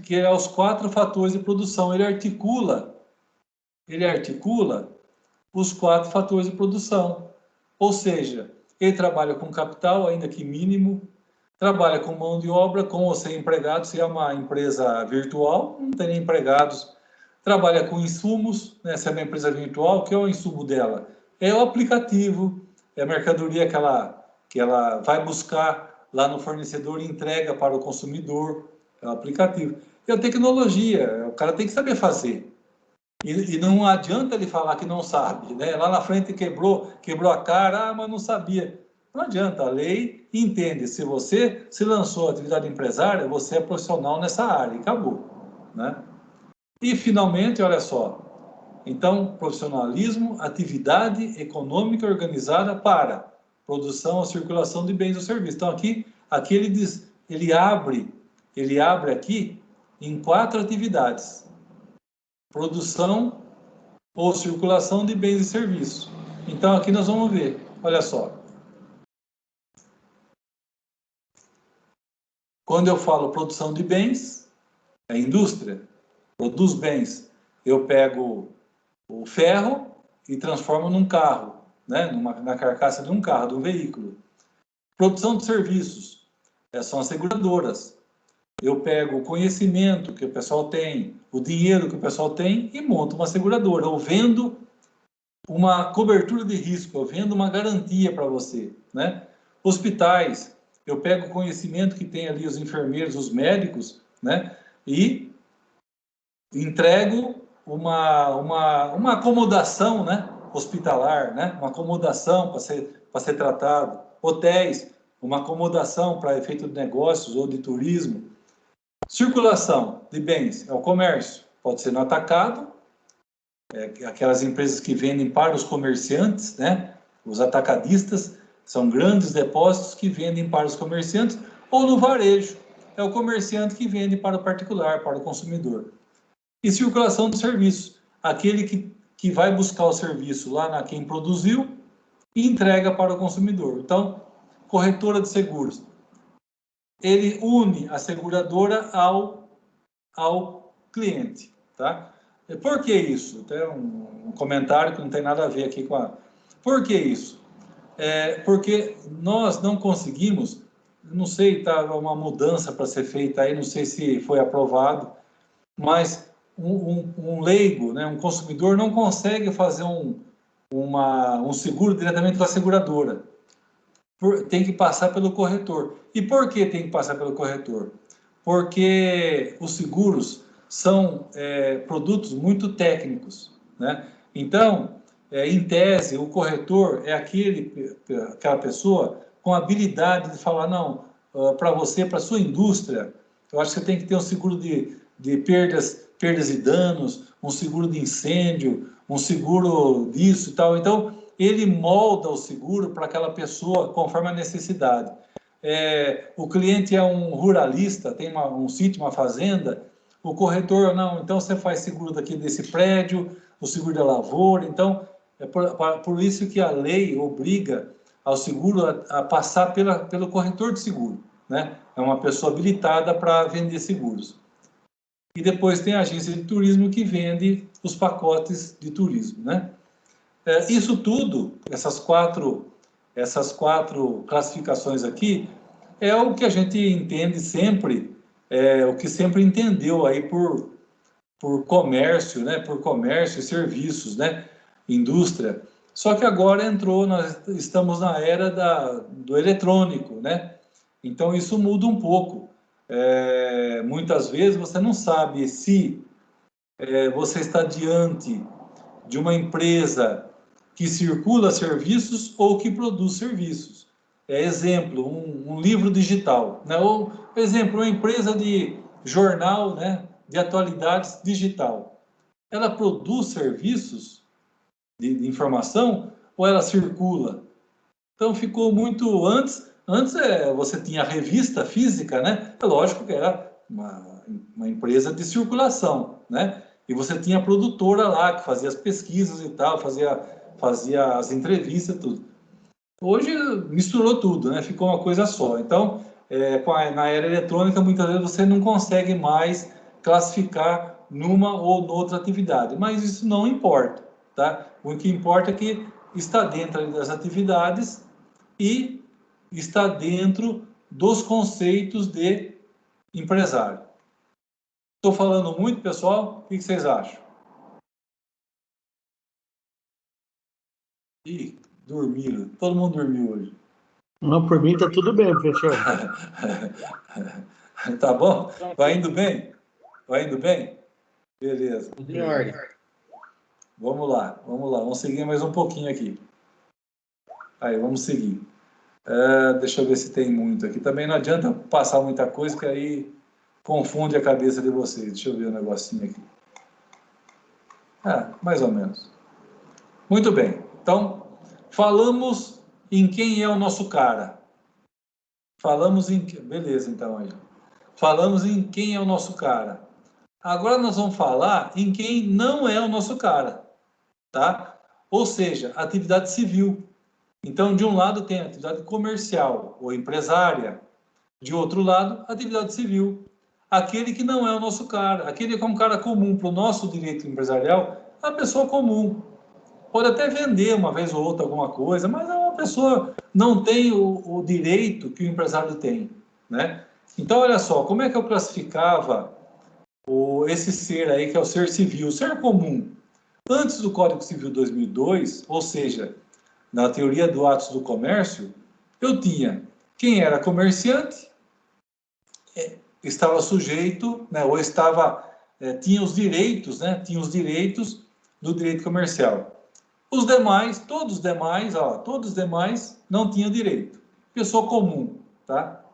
que é os 4 fatores de produção. Ele articula os 4 fatores de produção. Ou seja, ele trabalha com capital, ainda que mínimo, trabalha com mão de obra, com ou sem empregados, se é uma empresa virtual, não tem empregados. Trabalha com insumos, né? Se é uma empresa virtual, o que é o insumo dela? É o aplicativo, é a mercadoria que ela vai buscar lá no fornecedor e entrega para o consumidor, é o aplicativo. E a tecnologia, o cara tem que saber fazer. E não adianta ele falar que não sabe, né? Lá na frente quebrou a cara, mas não sabia. Não adianta, a lei entende. Se você se lançou a atividade empresária, você é profissional nessa área, e acabou, né? E, finalmente, olha só, então, profissionalismo, atividade econômica organizada para produção ou circulação de bens ou serviços. Então, aqui ele abre aqui em 4 atividades. Produção ou circulação de bens e serviços. Então, aqui nós vamos ver, olha só. Quando eu falo produção de bens, é indústria, produz bens. Eu pego o ferro e transformo num carro, né? Na carcaça de um carro, de um veículo. Produção de serviços, são as seguradoras. Eu pego o conhecimento que o pessoal tem, o dinheiro que o pessoal tem e monto uma seguradora. Eu vendo uma cobertura de risco, eu vendo uma garantia para você, né? Hospitais, eu pego o conhecimento que tem ali os enfermeiros, os médicos, né? E entrego uma acomodação, né? Hospitalar, né? Uma acomodação para ser tratado. Hotéis, uma acomodação para efeito de negócios ou de turismo. Circulação de bens, é o comércio, pode ser no atacado, aquelas empresas que vendem para os comerciantes, né? Os atacadistas são grandes depósitos que vendem para os comerciantes, ou no varejo, é o comerciante que vende para o particular, para o consumidor. E circulação de serviços, aquele que vai buscar o serviço lá na quem produziu e entrega para o consumidor. Então, corretora de seguros, ele une a seguradora ao cliente, tá? Por que isso? Tem um comentário que não tem nada a ver aqui com a... Por que isso? Porque nós não conseguimos, não sei, tá uma mudança para ser feita aí, não sei se foi aprovado, mas um leigo, né, um consumidor não consegue fazer um seguro diretamente com a seguradora. tem que passar pelo corretor. E por que tem que passar pelo corretor? Porque os seguros são produtos muito técnicos, né? Então, em tese, o corretor é aquela pessoa com habilidade de falar, não, para você, para sua indústria, eu acho que você tem que ter um seguro de perdas e danos, um seguro de incêndio, um seguro disso e tal. Então, ele molda o seguro para aquela pessoa conforme a necessidade. O cliente é um ruralista, tem um sítio, uma fazenda, o corretor, não, então você faz seguro daqui desse prédio, o seguro da lavoura. Então, por isso que a lei obriga ao seguro a passar pelo corretor de seguro, né? É uma pessoa habilitada para vender seguros. E depois tem a agência de turismo que vende os pacotes de turismo, né? Isso tudo, essas quatro classificações aqui, é o que a gente entende sempre, o que sempre entendeu aí por comércio, né? Por comércio e serviços, né? Indústria. Só que agora nós estamos na era do eletrônico, né? Então isso muda um pouco. Muitas vezes você não sabe se você está diante de uma empresa que circula serviços ou que produz serviços. Exemplo, um livro digital, né? Ou, exemplo, uma empresa de jornal, né? De atualidades digital. Ela produz serviços de informação ou ela circula? Então ficou muito antes você tinha a revista física, né? É lógico que era uma empresa de circulação, né? E você tinha a produtora lá que fazia as pesquisas e tal, fazia as entrevistas, tudo. Hoje misturou tudo, né? Ficou uma coisa só. Então, na era eletrônica, muitas vezes você não consegue mais classificar numa ou noutra atividade, mas isso não importa, tá? O que importa é que está dentro das atividades e está dentro dos conceitos de empresário. Estou falando muito, pessoal? O que vocês acham? Ih, dormiram. Todo mundo dormiu hoje. Não, por mim tá tudo bem, professor. Tá bom? Vai indo bem? Vai indo bem? Beleza. Tudo em ordem. Vamos lá. Vamos seguir mais um pouquinho aqui. Aí, vamos seguir. Deixa eu ver se tem muito aqui. Também não adianta passar muita coisa, que aí confunde a cabeça de vocês. Deixa eu ver um negocinho aqui. Mais ou menos. Muito bem. Então, falamos em quem é o nosso cara. Beleza, então, aí. Falamos em quem é o nosso cara. Agora nós vamos falar em quem não é o nosso cara, tá? Ou seja, atividade civil. Então, de um lado tem a atividade comercial ou empresária, de outro lado, atividade civil. Aquele que não é o nosso cara, aquele que é um cara comum para o nosso direito empresarial, é uma pessoa comum. Pode até vender uma vez ou outra alguma coisa, mas é uma pessoa não tem o direito que o empresário tem, né? Então, olha só, como é que eu classificava esse ser aí, que é o ser civil, o ser comum? Antes do Código Civil 2002, ou seja, na teoria do atos do comércio, eu tinha quem era comerciante, estava sujeito, né, ou tinha os direitos, né, tinha os direitos do direito comercial. Os demais, todos os demais não tinham direito. Pessoa comum, tá?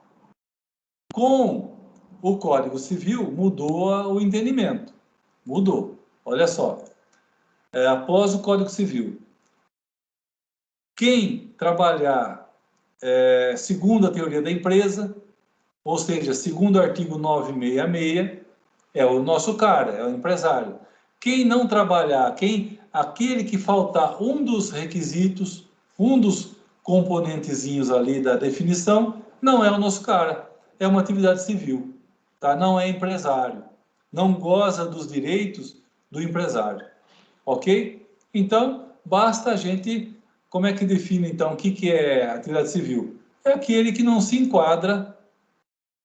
Com o Código Civil mudou o entendimento. Mudou. Olha só. Após o Código Civil, quem trabalhar segundo a teoria da empresa, ou seja, segundo o artigo 966, é o nosso cara, é o empresário. Quem não trabalhar, aquele que faltar um dos requisitos, um dos componentezinhos ali da definição, não é o nosso cara, é uma atividade civil, tá? Não é empresário, não goza dos direitos do empresário, ok? Então, basta a gente, como é que define então o que é atividade civil? É aquele que não se enquadra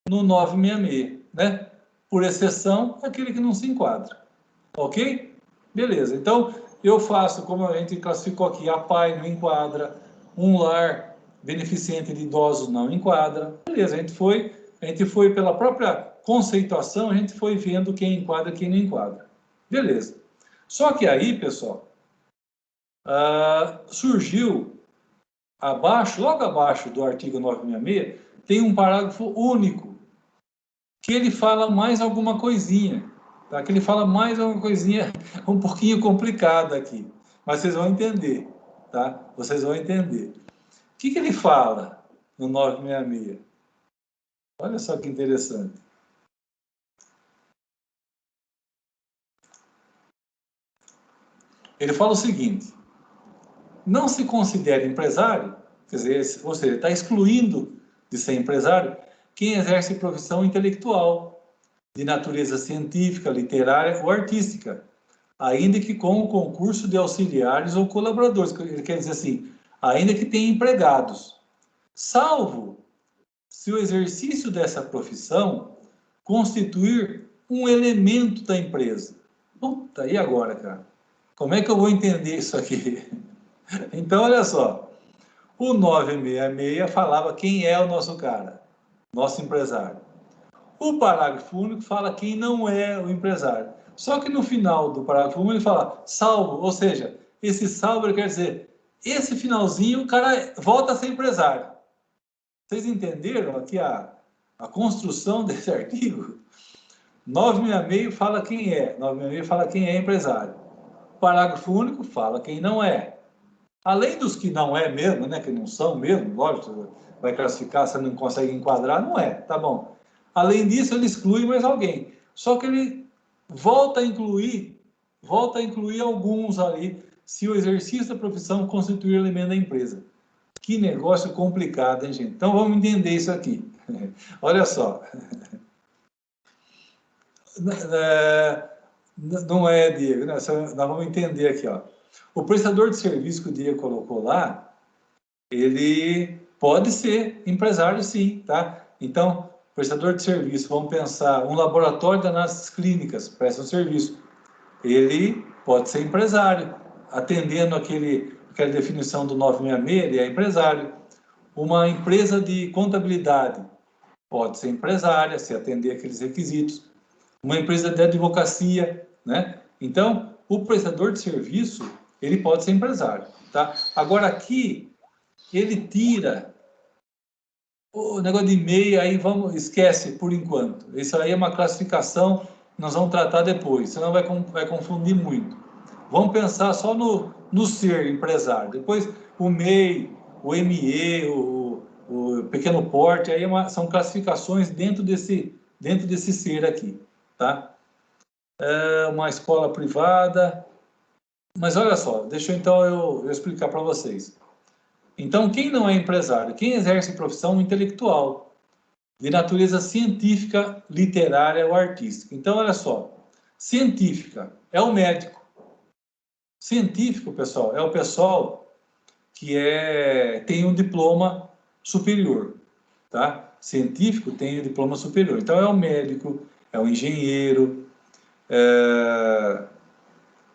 no 966, né? Por exceção, aquele que não se enquadra, ok? Beleza, então eu faço, como a gente classificou aqui, a PAI não enquadra, um lar beneficente de idosos não enquadra. Beleza, a gente foi pela própria conceituação, a gente foi vendo quem enquadra e quem não enquadra. Beleza. Só que aí, pessoal, surgiu logo abaixo do artigo 966, tem um parágrafo único, que ele fala mais alguma coisinha, tá? Que ele fala mais alguma coisinha um pouquinho complicada aqui, mas vocês vão entender, tá? Vocês vão entender. O que ele fala no 966? Olha só que interessante. Ele fala o seguinte: não se considera empresário, quer dizer, ou seja, está excluindo de ser empresário quem exerce profissão intelectual, de natureza científica, literária ou artística, ainda que com o concurso de auxiliares ou colaboradores. Ele quer dizer assim, ainda que tenha empregados, salvo se o exercício dessa profissão constituir um elemento da empresa. Puta, e agora, cara? Como é que eu vou entender isso aqui? Então, olha só, o 966 falava quem é o nosso cara, nosso empresário. O parágrafo único fala quem não é o empresário. Só que no final do parágrafo único ele fala salvo, ou seja, esse salvo ele quer dizer, esse finalzinho o cara volta a ser empresário. Vocês entenderam aqui a construção desse artigo? 966 fala quem é, 966 fala quem é empresário. O parágrafo único fala quem não é. Além dos que não é mesmo, né, que não são mesmo, lógico, vai classificar, você não consegue enquadrar, não é, tá bom. Além disso, ele exclui mais alguém. Só que ele volta a incluir alguns ali, se o exercício da profissão constituir elemento da empresa. Que negócio complicado, hein, gente? Então, vamos entender isso aqui. Olha só. Não é, Diego, né? Nós vamos entender aqui, ó. O prestador de serviço que o Diego colocou lá, ele pode ser empresário, sim, tá? Então, prestador de serviço, vamos pensar, um laboratório de análises clínicas presta um serviço. Ele pode ser empresário, atendendo aquela definição do 966, ele é empresário. Uma empresa de contabilidade pode ser empresária, se atender aqueles requisitos. Uma empresa de advocacia, né? Então, o prestador de serviço, ele pode ser empresário, tá? Agora, aqui, ele tira o negócio de MEI, aí esquece por enquanto. Isso aí é uma classificação que nós vamos tratar depois, senão vai confundir muito. Vamos pensar só no ser empresário. Depois, o MEI, o ME, o pequeno porte, aí são classificações dentro desse ser aqui, tá? Uma escola privada. Mas olha só, deixa então eu explicar para vocês. Então, quem não é empresário? Quem exerce profissão intelectual, de natureza científica, literária ou artística. Então, olha só, científica é o médico. Científico, pessoal, é o pessoal que tem um diploma superior, tá? Científico tem um diploma superior. Então, é o médico, é o engenheiro,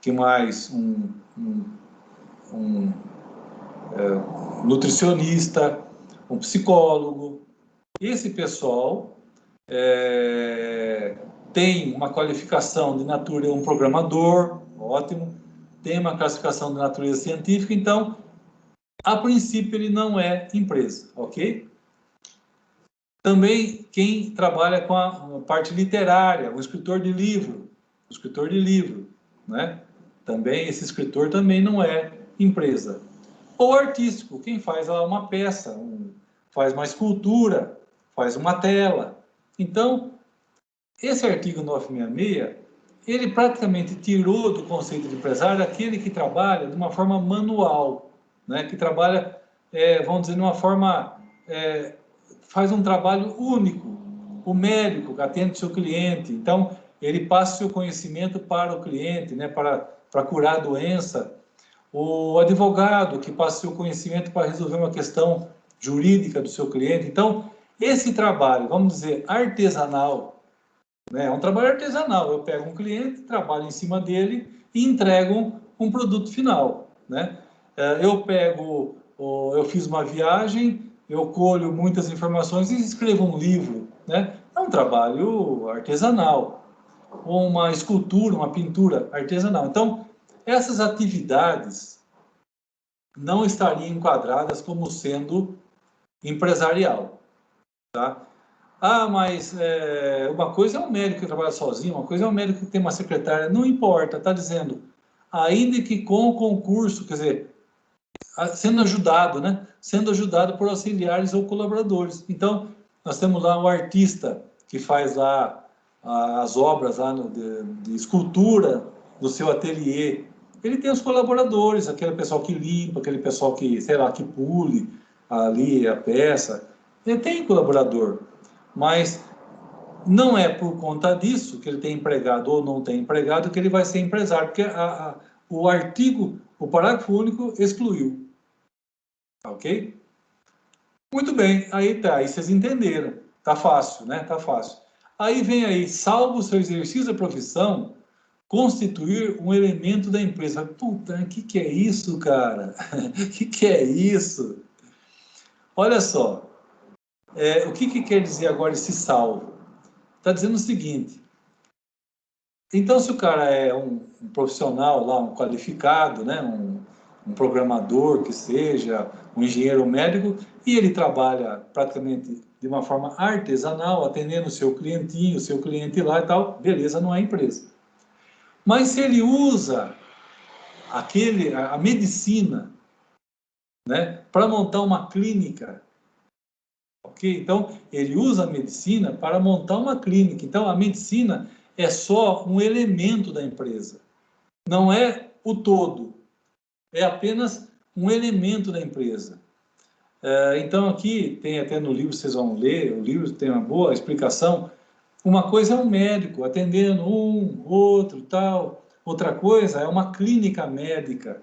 que mais? Nutricionista, um psicólogo. Esse pessoal tem uma qualificação de natureza, um programador, ótimo, tem uma classificação de natureza científica, então, a princípio, ele não é empresa, ok? Também quem trabalha com a parte literária, o escritor de livro, né? Também, esse escritor também não é empresa. Ou artístico, quem faz uma peça, faz uma escultura, faz uma tela. Então, esse artigo 966, ele praticamente tirou do conceito de empresário aquele que trabalha de uma forma manual, né? Que trabalha, vamos dizer, de uma forma, faz um trabalho único. O médico que atende o seu cliente, então, ele passa o seu conhecimento para o cliente, né? Para curar a doença. O advogado que passa o seu conhecimento para resolver uma questão jurídica do seu cliente. Então, esse trabalho, vamos dizer, artesanal, né? É um trabalho artesanal. Eu pego um cliente, trabalho em cima dele e entrego um produto final, né? Eu pego ou eu fiz uma viagem, eu colho muitas informações e escrevo um livro, né? É um trabalho artesanal, ou uma escultura, uma pintura artesanal. Então, essas atividades não estariam enquadradas como sendo empresarial, tá? Ah, mas uma coisa é um médico que trabalha sozinho, uma coisa é um médico que tem uma secretária, não importa, está dizendo, ainda que com o concurso, quer dizer, sendo ajudado, né? Sendo ajudado por auxiliares ou colaboradores. Então, nós temos lá um artista que faz lá as obras lá de escultura do seu ateliê. Ele tem os colaboradores, aquele pessoal que limpa, aquele pessoal que, sei lá, que pule ali a peça. Ele tem colaborador, mas não é por conta disso que ele tem empregado ou não tem empregado que ele vai ser empresário, porque o artigo, o parágrafo único excluiu. Ok? Muito bem, aí tá, aí vocês entenderam. Tá fácil, né? Tá fácil. Aí vem aí, salvo o seu exercício da profissão, constituir um elemento da empresa. Puta, o que é isso, cara? O que é isso? Olha só, o que quer dizer agora esse salvo? Está dizendo o seguinte, então se o cara é um profissional lá, um qualificado, né, um programador que seja, um engenheiro médico, e ele trabalha praticamente de uma forma artesanal, atendendo o seu clientinho, o seu cliente lá e tal, beleza, não é empresa. Mas se ele usa a medicina, né, para montar uma clínica, ok? Então, ele usa a medicina para montar uma clínica. Então, a medicina é só um elemento da empresa, não é o todo, é apenas um elemento da empresa. Então, aqui tem até no livro, vocês vão ler, o livro tem uma boa explicação. Uma coisa é um médico atendendo um, outro, tal. Outra coisa é uma clínica médica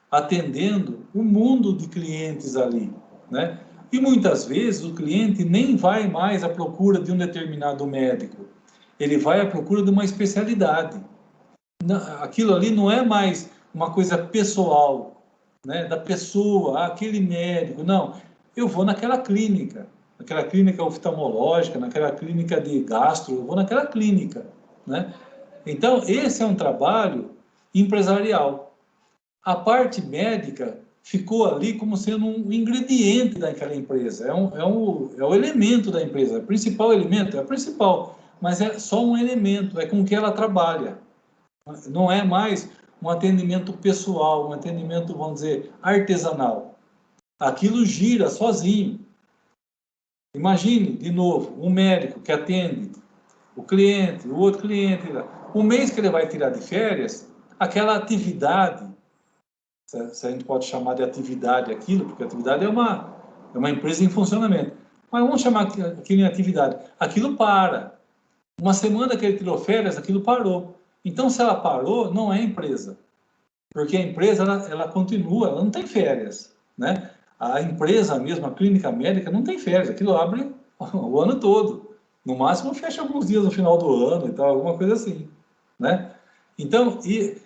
atendendo um mundo de clientes ali, né? E muitas vezes o cliente nem vai mais à procura de um determinado médico, ele vai à procura de uma especialidade. Aquilo ali não é mais uma coisa pessoal, né, da pessoa, aquele médico, não. Eu vou naquela clínica oftalmológica, naquela clínica de gastro, eu vou naquela clínica, né? Então, esse é um trabalho empresarial. A parte médica ficou ali como sendo um ingrediente daquela empresa, é o elemento da empresa, o principal elemento, é o principal, mas é só um elemento, é com que ela trabalha. Não é mais um atendimento pessoal, um atendimento, vamos dizer, artesanal. Aquilo gira sozinho. Imagine, de novo, um médico que atende o cliente, o outro cliente. O mês que ele vai tirar de férias, aquela atividade, se a gente pode chamar de atividade aquilo, porque atividade é uma empresa em funcionamento. Mas vamos chamar aquilo em atividade. Aquilo para. Uma semana que ele tirou férias, aquilo parou. Então, se ela parou, não é empresa. Porque a empresa, ela continua, ela não tem férias, né? A empresa mesmo, a clínica médica, não tem férias. Aquilo abre o ano todo. No máximo, fecha alguns dias no final do ano e tal, alguma coisa assim, né? Então,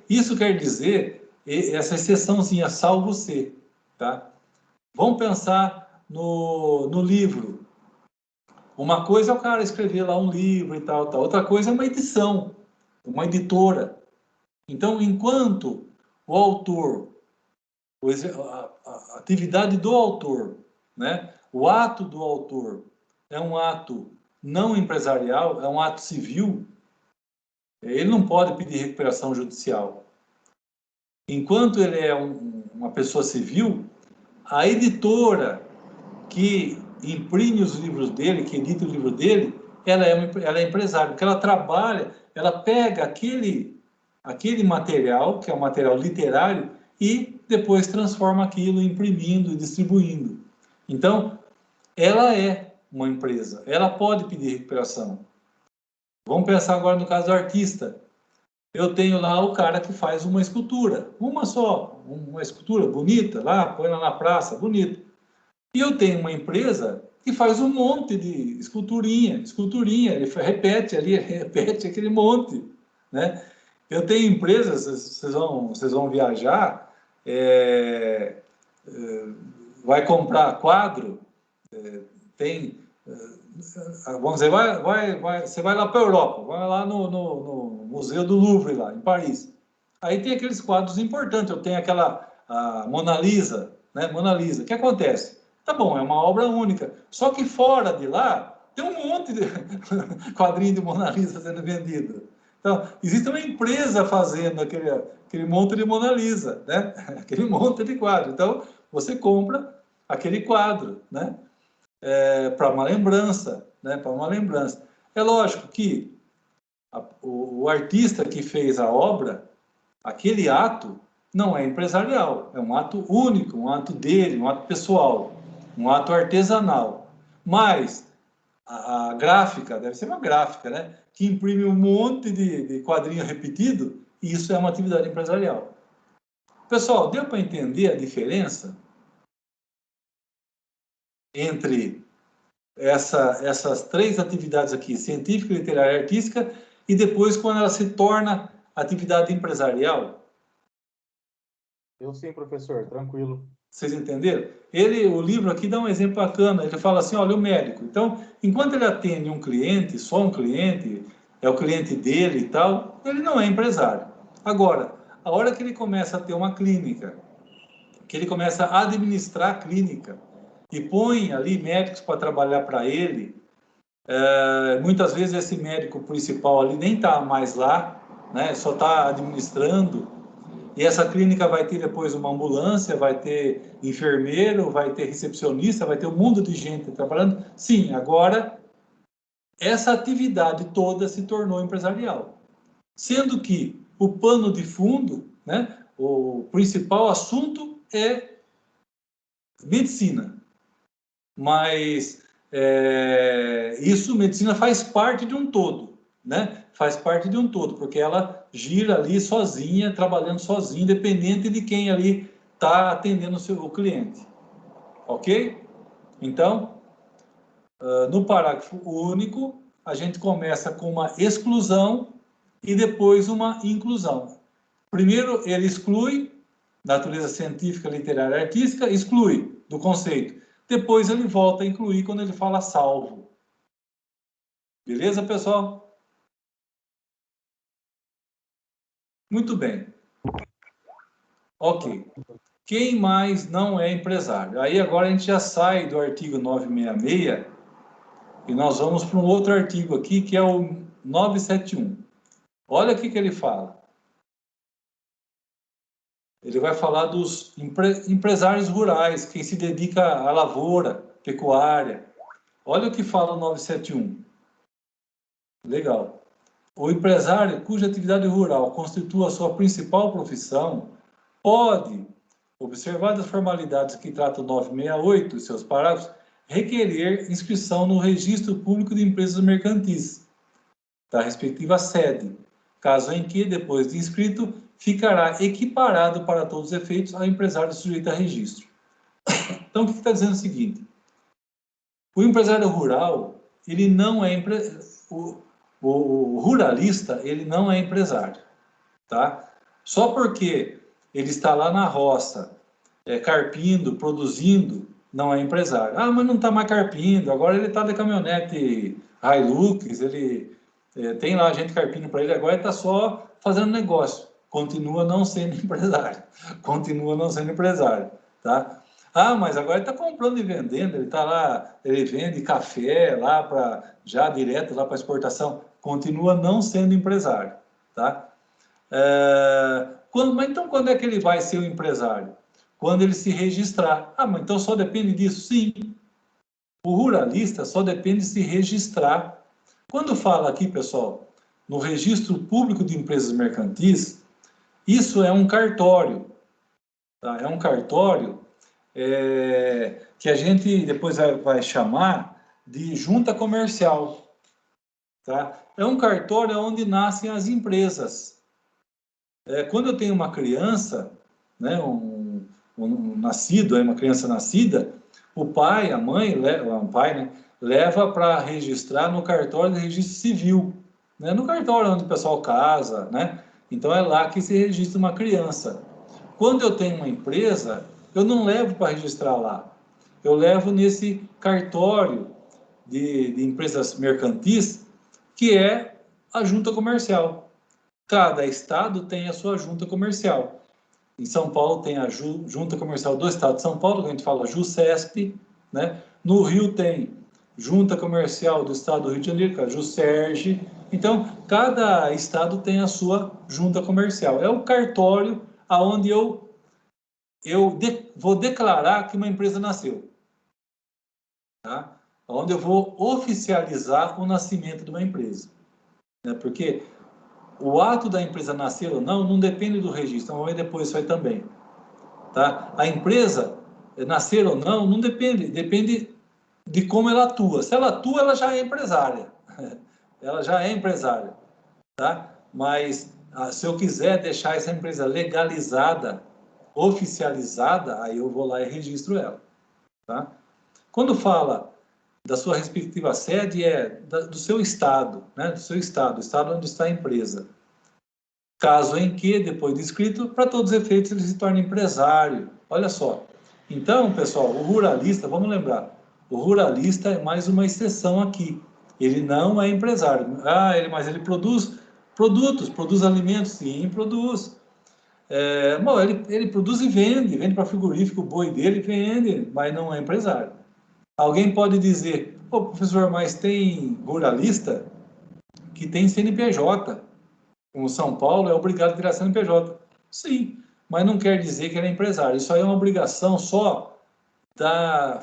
isso quer dizer, essa exceçãozinha, salvo C, tá? Vamos pensar no livro. Uma coisa é o cara escrever lá um livro e tal, tal. Outra coisa é uma edição, uma editora. Então, enquanto o autor, a atividade do autor, né? O ato do autor é um ato não empresarial, é um ato civil, ele não pode pedir recuperação judicial. Enquanto ele é uma pessoa civil, a editora que imprime os livros dele, que edita o livro dele, ela é empresária, porque ela trabalha, ela pega aquele material, que é um material literário, e depois transforma aquilo imprimindo e distribuindo. Então, ela é uma empresa, ela pode pedir recuperação. Vamos pensar agora no caso do artista. Eu tenho lá o cara que faz uma escultura, uma só, uma escultura bonita, lá, põe lá na praça, bonito. E eu tenho uma empresa que faz um monte de esculturinha, ele repete ali, repete aquele monte, né? Eu tenho empresas, vocês vão viajar, vai comprar quadro, vamos dizer, você vai lá para a Europa, vai lá no Museu do Louvre, lá em Paris. Aí tem aqueles quadros importantes, eu tenho a Mona Lisa, né? Mona Lisa. O que acontece? Tá bom, é uma obra única, só que fora de lá tem um monte de quadrinho de Mona Lisa sendo vendido. Então, existe uma empresa fazendo aquele monte de Mona Lisa, né? Aquele monte de quadro. Então, você compra aquele quadro, né? Para uma lembrança, né? Para uma lembrança. É lógico que o artista que fez a obra, aquele ato não é empresarial, é um ato único, um ato dele, um ato pessoal, um ato artesanal. Mas a gráfica, deve ser uma gráfica, né? Que imprime um monte de quadrinho repetido, e isso é uma atividade empresarial. Pessoal, deu para entender a diferença entre essas três atividades aqui, científica, literária e artística, e depois quando ela se torna atividade empresarial? Eu sim, professor, tranquilo. Vocês entenderam? O livro aqui dá um exemplo bacana. Ele fala assim, olha, o médico. Então, enquanto ele atende um cliente, só um cliente, é o cliente dele e tal, ele não é empresário. Agora, a hora que ele começa a ter uma clínica, que ele começa a administrar a clínica e põe ali médicos para trabalhar para ele, muitas vezes esse médico principal ali nem está mais lá, né? Só está administrando. E essa clínica vai ter depois uma ambulância, vai ter enfermeiro, vai ter recepcionista, vai ter um mundo de gente trabalhando. Sim, agora essa atividade toda se tornou empresarial. Sendo que o pano de fundo, né, o principal assunto é medicina. Mas medicina faz parte de um todo, né? Faz parte de um todo, porque ela gira ali sozinha, trabalhando sozinha, independente de quem ali está atendendo o cliente. Ok? Então, no parágrafo único, a gente começa com uma exclusão e depois uma inclusão. Primeiro, ele exclui, natureza científica, literária e artística, exclui do conceito. Depois ele volta a incluir quando ele fala salvo. Beleza, pessoal? Muito bem. Ok. Quem mais não é empresário? Aí agora a gente já sai do artigo 966 e nós vamos para um outro artigo aqui, que é o 971. Olha o que ele fala. Ele vai falar dos empresários rurais, quem se dedica à lavoura, pecuária. Olha o que fala o 971. Legal. O empresário cuja atividade rural constitua a sua principal profissão pode, observadas as formalidades que trata o 968 e seus parágrafos, requerer inscrição no Registro Público de Empresas Mercantis, da respectiva sede, caso em que, depois de inscrito, ficará equiparado para todos os efeitos ao empresário sujeito a registro. Então, o que está dizendo é o seguinte: o empresário rural, ele não é o ruralista, ele não é empresário, tá? Só porque ele está lá na roça, carpindo, produzindo, não é empresário. Ah, mas não está mais carpindo, agora ele está de caminhonete Hilux, ele tem lá gente carpindo para ele, agora ele está só fazendo negócio. Continua não sendo empresário. Continua não sendo empresário, tá? Ah, mas agora ele está comprando e vendendo, ele está lá, ele vende café lá já direto lá para exportação. Continua não sendo empresário, tá? Mas então quando é que ele vai ser um empresário? Quando ele se registrar. Ah, mas então só depende disso? Sim. O ruralista só depende de se registrar. Quando fala aqui, pessoal, no Registro Público de Empresas Mercantis, isso é um cartório. Tá? É um cartório que a gente depois vai chamar de junta comercial. Tá? É um cartório onde nascem as empresas. Quando eu tenho uma criança, né, uma criança nascida, o pai, a mãe, né, leva para registrar no cartório de registro civil, né, no cartório onde o pessoal casa, né? Então é lá que se registra uma criança. Quando eu tenho uma empresa, eu não levo para registrar lá, eu levo nesse cartório de empresas mercantis, que é a junta comercial. Cada estado tem a sua junta comercial. Em São Paulo tem a junta comercial do estado de São Paulo, que a gente fala JuSesp, né? No Rio tem junta comercial do estado do Rio de Janeiro, que é a JuSerge. Então, cada estado tem a sua junta comercial. É o cartório aonde eu vou declarar que uma empresa nasceu. Tá? Onde eu vou oficializar o nascimento de uma empresa. Né? Porque o ato da empresa nascer ou não depende do registro. Vamos ver depois isso aí também. Tá? A empresa nascer ou não depende. Depende de como ela atua. Se ela atua, ela já é empresária. Ela já é empresária. Tá? Mas se eu quiser deixar essa empresa legalizada, oficializada, aí eu vou lá e registro ela. Tá? Quando fala da sua respectiva sede, do seu estado, né? Do seu estado, o estado onde está a empresa. Caso em que, depois de inscrito, para todos os efeitos, ele se torne empresário. Olha só. Então, pessoal, o ruralista, vamos lembrar, o ruralista é mais uma exceção aqui. Ele não é empresário. Mas ele produz produtos, produz alimentos? Sim, produz. Bom, ele produz e vende para frigorífico, o boi dele vende, mas não é empresário. Alguém pode dizer, professor, mas tem ruralista que tem CNPJ. Como São Paulo é obrigado a tirar CNPJ. Sim, mas não quer dizer que ele é empresário. Isso aí é uma obrigação só da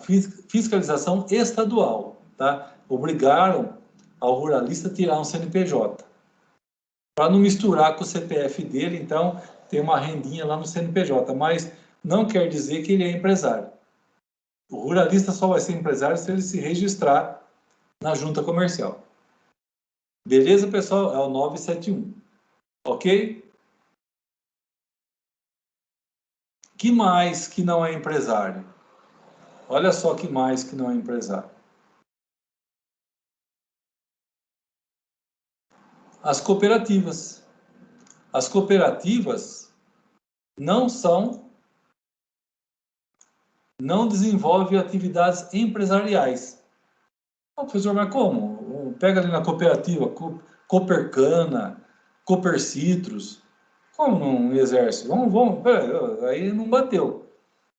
fiscalização estadual. Tá? Obrigaram ao ruralista a tirar um CNPJ. Para não misturar com o CPF dele, então tem uma rendinha lá no CNPJ. Mas não quer dizer que ele é empresário. O ruralista só vai ser empresário se ele se registrar na junta comercial. Beleza, pessoal? É o 971. Ok? Que mais que não é empresário? Olha só que mais que não é empresário. As cooperativas. As cooperativas não desenvolvem atividades empresariais. Professor, mas como? Pega ali na cooperativa, Coopercana, Coopercitrus. Como não exerce? Pera, aí não bateu.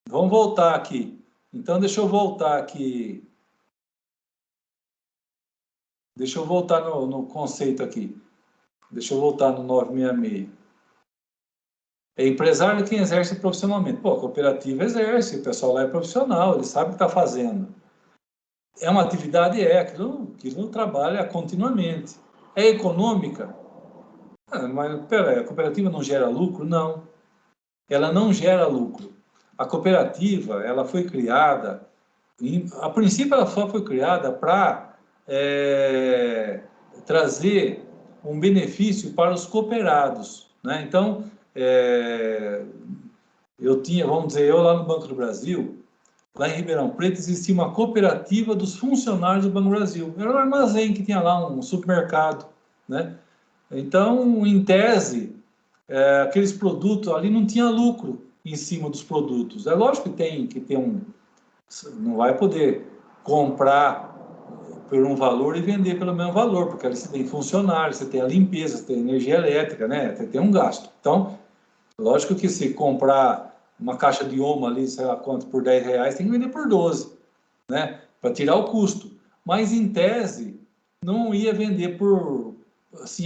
Vamos voltar aqui. Então, deixa eu voltar aqui. Deixa eu voltar no conceito aqui. Deixa eu voltar no 966. É empresário quem exerce profissionalmente. A cooperativa exerce, o pessoal lá é profissional, ele sabe o que está fazendo. É uma atividade, aquilo trabalha continuamente. É econômica? Mas, peraí, a cooperativa não gera lucro? Não. Ela não gera lucro. A cooperativa, ela foi criada, a princípio ela só foi criada para trazer um benefício para os cooperados, né? Então, eu lá no Banco do Brasil, lá em Ribeirão Preto, existia uma cooperativa dos funcionários do Banco do Brasil. Era um armazém que tinha lá, um supermercado, né? Então, em tese, aqueles produtos ali não tinha lucro em cima dos produtos. É lógico que tem não vai poder comprar por um valor e vender pelo mesmo valor, porque ali você tem funcionários, você tem a limpeza, você tem energia elétrica, né? Você tem um gasto. Então, lógico que se comprar uma caixa de Omo ali, sei lá quanto, por R$10, tem que vender por 12, né? Para tirar o custo. Mas, em tese, não ia vender por, assim,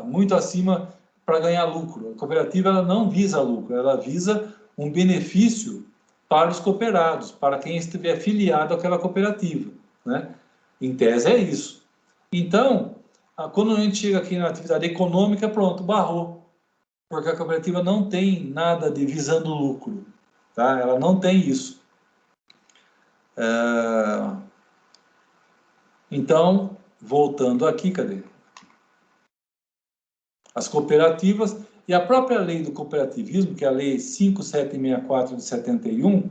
muito acima para ganhar lucro. A cooperativa ela não visa lucro, ela visa um benefício para os cooperados, para quem estiver filiado àquela cooperativa, né? Em tese é isso. Então, quando a gente chega aqui na atividade econômica, pronto, barrou. Porque a cooperativa não tem nada de visando lucro, tá? Ela não tem isso. Então, voltando aqui, cadê? As cooperativas e a própria lei do cooperativismo, que é a lei 5764 de 71,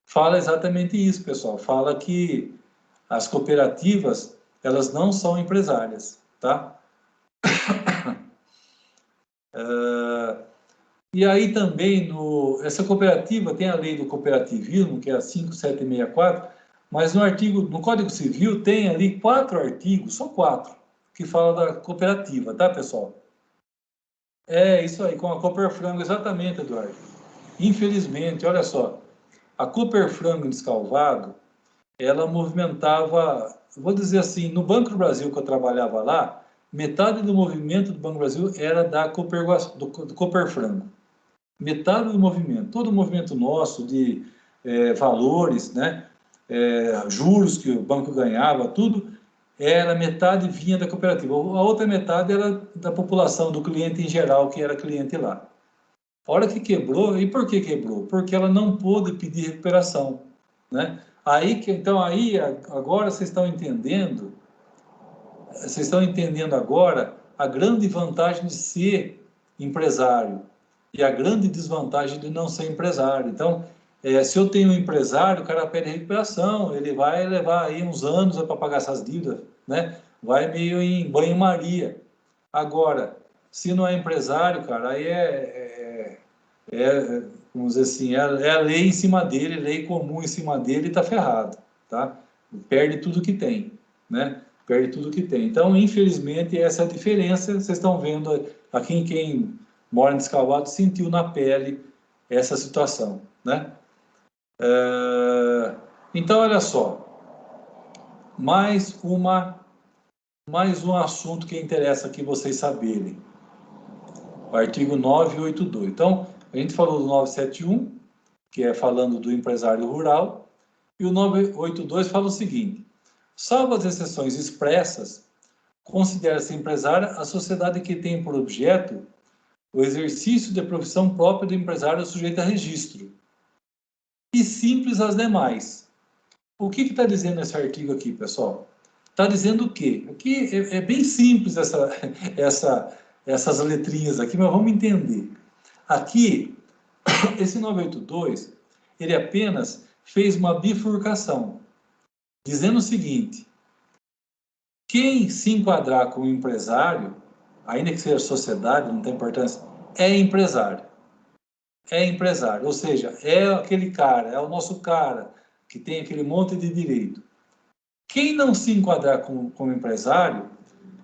fala exatamente isso, pessoal. Fala que as cooperativas, elas não são empresárias, tá? E aí também, essa cooperativa tem a lei do cooperativismo, que é a 5764, mas no Código Civil tem ali 4 artigos, só 4, que falam da cooperativa, tá, pessoal? É isso aí, com a Cooperfrango, exatamente, Eduardo. Infelizmente, olha só, a Cooperfrango Descalvado, ela movimentava, vou dizer assim, no Banco do Brasil que eu trabalhava lá, metade do movimento do Banco do Brasil era da do Cooperfrango. Metade do movimento, todo o movimento nosso de valores, né, juros que o banco ganhava, tudo, era metade vinha da cooperativa. A outra metade era da população, do cliente em geral, que era cliente lá. A hora que quebrou, e por que quebrou? Porque ela não pôde pedir recuperação, né? Então aí agora vocês estão entendendo agora a grande vantagem de ser empresário e a grande desvantagem de não ser empresário. Então, se eu tenho um empresário, o cara pede recuperação, ele vai levar aí uns anos para pagar essas dívidas, né? Vai meio em banho-maria. Agora, se não é empresário, cara, aí vamos dizer assim, é a lei em cima dele, lei comum em cima dele e está ferrado, tá? Perde tudo que tem, né? Perde tudo que tem. Então, infelizmente, essa é a diferença. Vocês estão vendo aqui, quem mora em Descalvado sentiu na pele essa situação, né? Então, olha só, mais um assunto que interessa aqui vocês saberem. O artigo 982. Então, a gente falou do 971, que é falando do empresário rural, e o 982 fala o seguinte: salvo as exceções expressas, considera-se empresária a sociedade que tem por objeto o exercício de profissão própria do empresário sujeito a registro, e simples as demais. O que está dizendo esse artigo aqui, pessoal? Está dizendo o quê? Aqui é bem simples essas letrinhas aqui, mas vamos entender. Aqui, esse 982, ele apenas fez uma bifurcação, dizendo o seguinte: quem se enquadrar como empresário, ainda que seja sociedade, não tem importância, é empresário. É empresário, ou seja, é aquele cara, é o nosso cara, que tem aquele monte de direito. Quem não se enquadrar como empresário,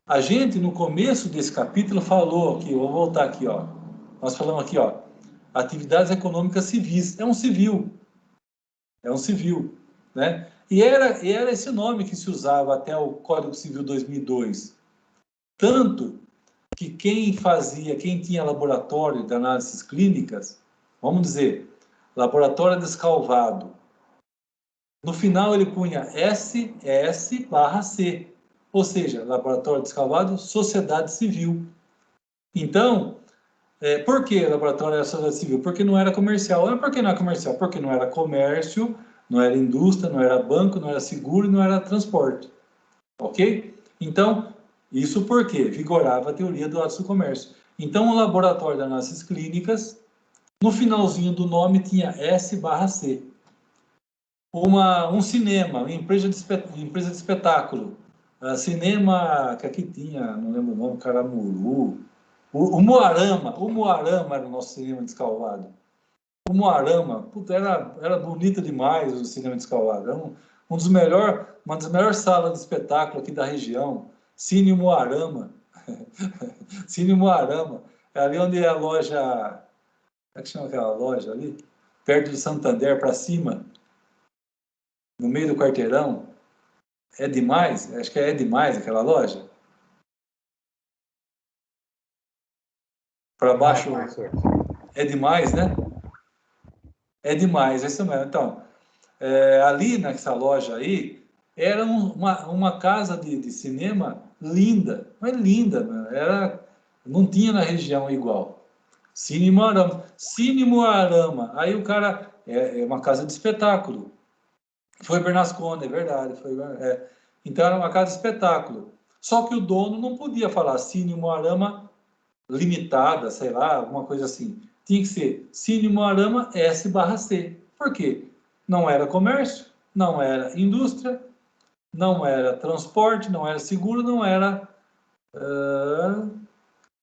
a gente, no começo desse capítulo, falou aqui, eu vou voltar aqui, ó. Nós falamos aqui, ó, atividades econômicas civis. É um civil, né? E era esse nome que se usava até o Código Civil 2002. Tanto que quem tinha laboratório de análises clínicas, vamos dizer, laboratório descalvado, no final ele punha SS/C, ou seja, laboratório descalvado, sociedade civil. Então, por que laboratório era sociedade civil? Porque não era comercial. Por que não era comercial? Porque não era comércio, não era indústria, não era banco, não era seguro, não era transporte. Ok? Então, isso porque vigorava a teoria do ato do comércio. Então, o laboratório de análises clínicas, no finalzinho do nome tinha S/C. Um cinema, uma empresa de espetáculo. Cinema, que aqui tinha, não lembro o nome, Caramuru. O Moarama era o nosso cinema descalvado. O Moarama, puta, era bonito demais o cinema descalvado. Era uma das melhores salas de espetáculo aqui da região. Cine Moarama. Cine Moarama. É ali onde é a loja. Como é que chama aquela loja ali? Perto do Santander, para cima. No meio do quarteirão. É demais? Acho que é demais aquela loja. Para baixo. É demais, né? É demais, é isso mesmo. Então, ali nessa loja aí, era uma casa de cinema linda, mas linda, não tinha na região igual. Cine Moarama. Aí o cara, é uma casa de espetáculo. Foi Bernasconi, é verdade. Então era uma casa de espetáculo. Só que o dono não podia falar Cine Moarama limitada, sei lá, alguma coisa assim. Tinha que ser Cine Moarama S/C. Por quê? Não era comércio, não era indústria, não era transporte, não era seguro, não era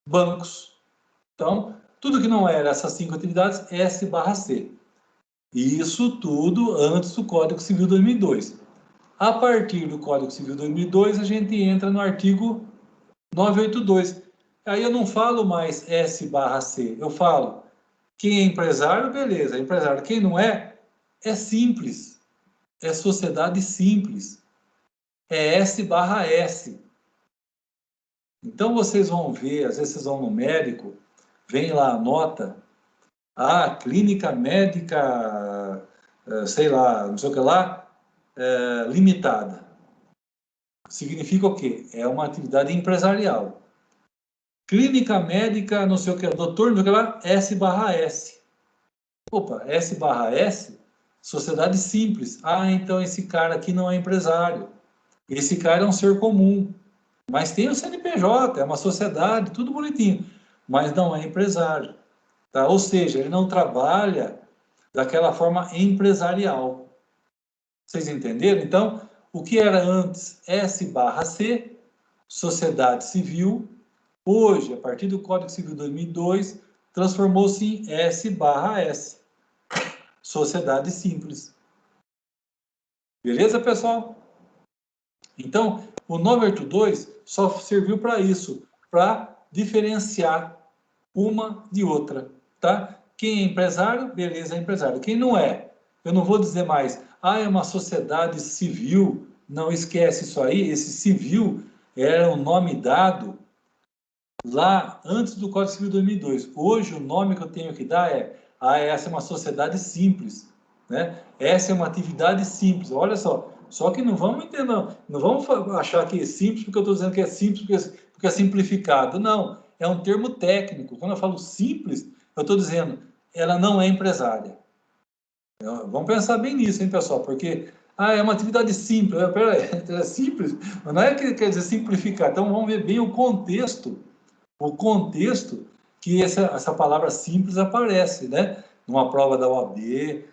bancos. Então, Tudo que não era essas 5 atividades, S/C. Isso tudo antes do Código Civil 2002. A partir do Código Civil 2002, a gente entra no artigo 982. Aí eu não falo mais S/C, eu falo quem é empresário, beleza, é empresário. Quem não é, é simples. É sociedade simples. É S/S. Então vocês vão ver, às vezes vocês vão no médico, vem lá a nota, clínica médica, sei lá, não sei o que lá, limitada. Significa o quê? É uma atividade empresarial. Clínica médica, não sei o que, doutor, não sei o que lá, S/S. Opa, S/S, sociedade simples. Então esse cara aqui não é empresário. Esse cara é um ser comum. Mas tem o CNPJ, é uma sociedade, tudo bonitinho. Mas não é empresário. Tá? Ou seja, ele não trabalha daquela forma empresarial. Vocês entenderam? Então, o que era antes S/C, sociedade civil, hoje, a partir do Código Civil 2002, transformou-se em S/S, sociedade simples. Beleza, pessoal? Então, o 982 só serviu para isso, para diferenciar uma de outra, tá? Quem é empresário, beleza, é empresário. Quem não é, eu não vou dizer mais, é uma sociedade civil, não esquece isso aí, esse civil era um nome dado lá antes do Código Civil 2002. Hoje, o nome que eu tenho que dar essa é uma sociedade simples, né? Essa é uma atividade simples, olha só que não vamos entender, não vamos achar que é simples porque eu estou dizendo que é simples porque é simplificado, não, é um termo técnico. Quando eu falo simples, eu estou dizendo, ela não é empresária. Vamos pensar bem nisso, hein, pessoal, porque é uma atividade simples, peraí, é simples, mas não é que quer dizer simplificar. Então vamos ver bem o contexto que essa palavra simples aparece, né? Numa prova da OAB.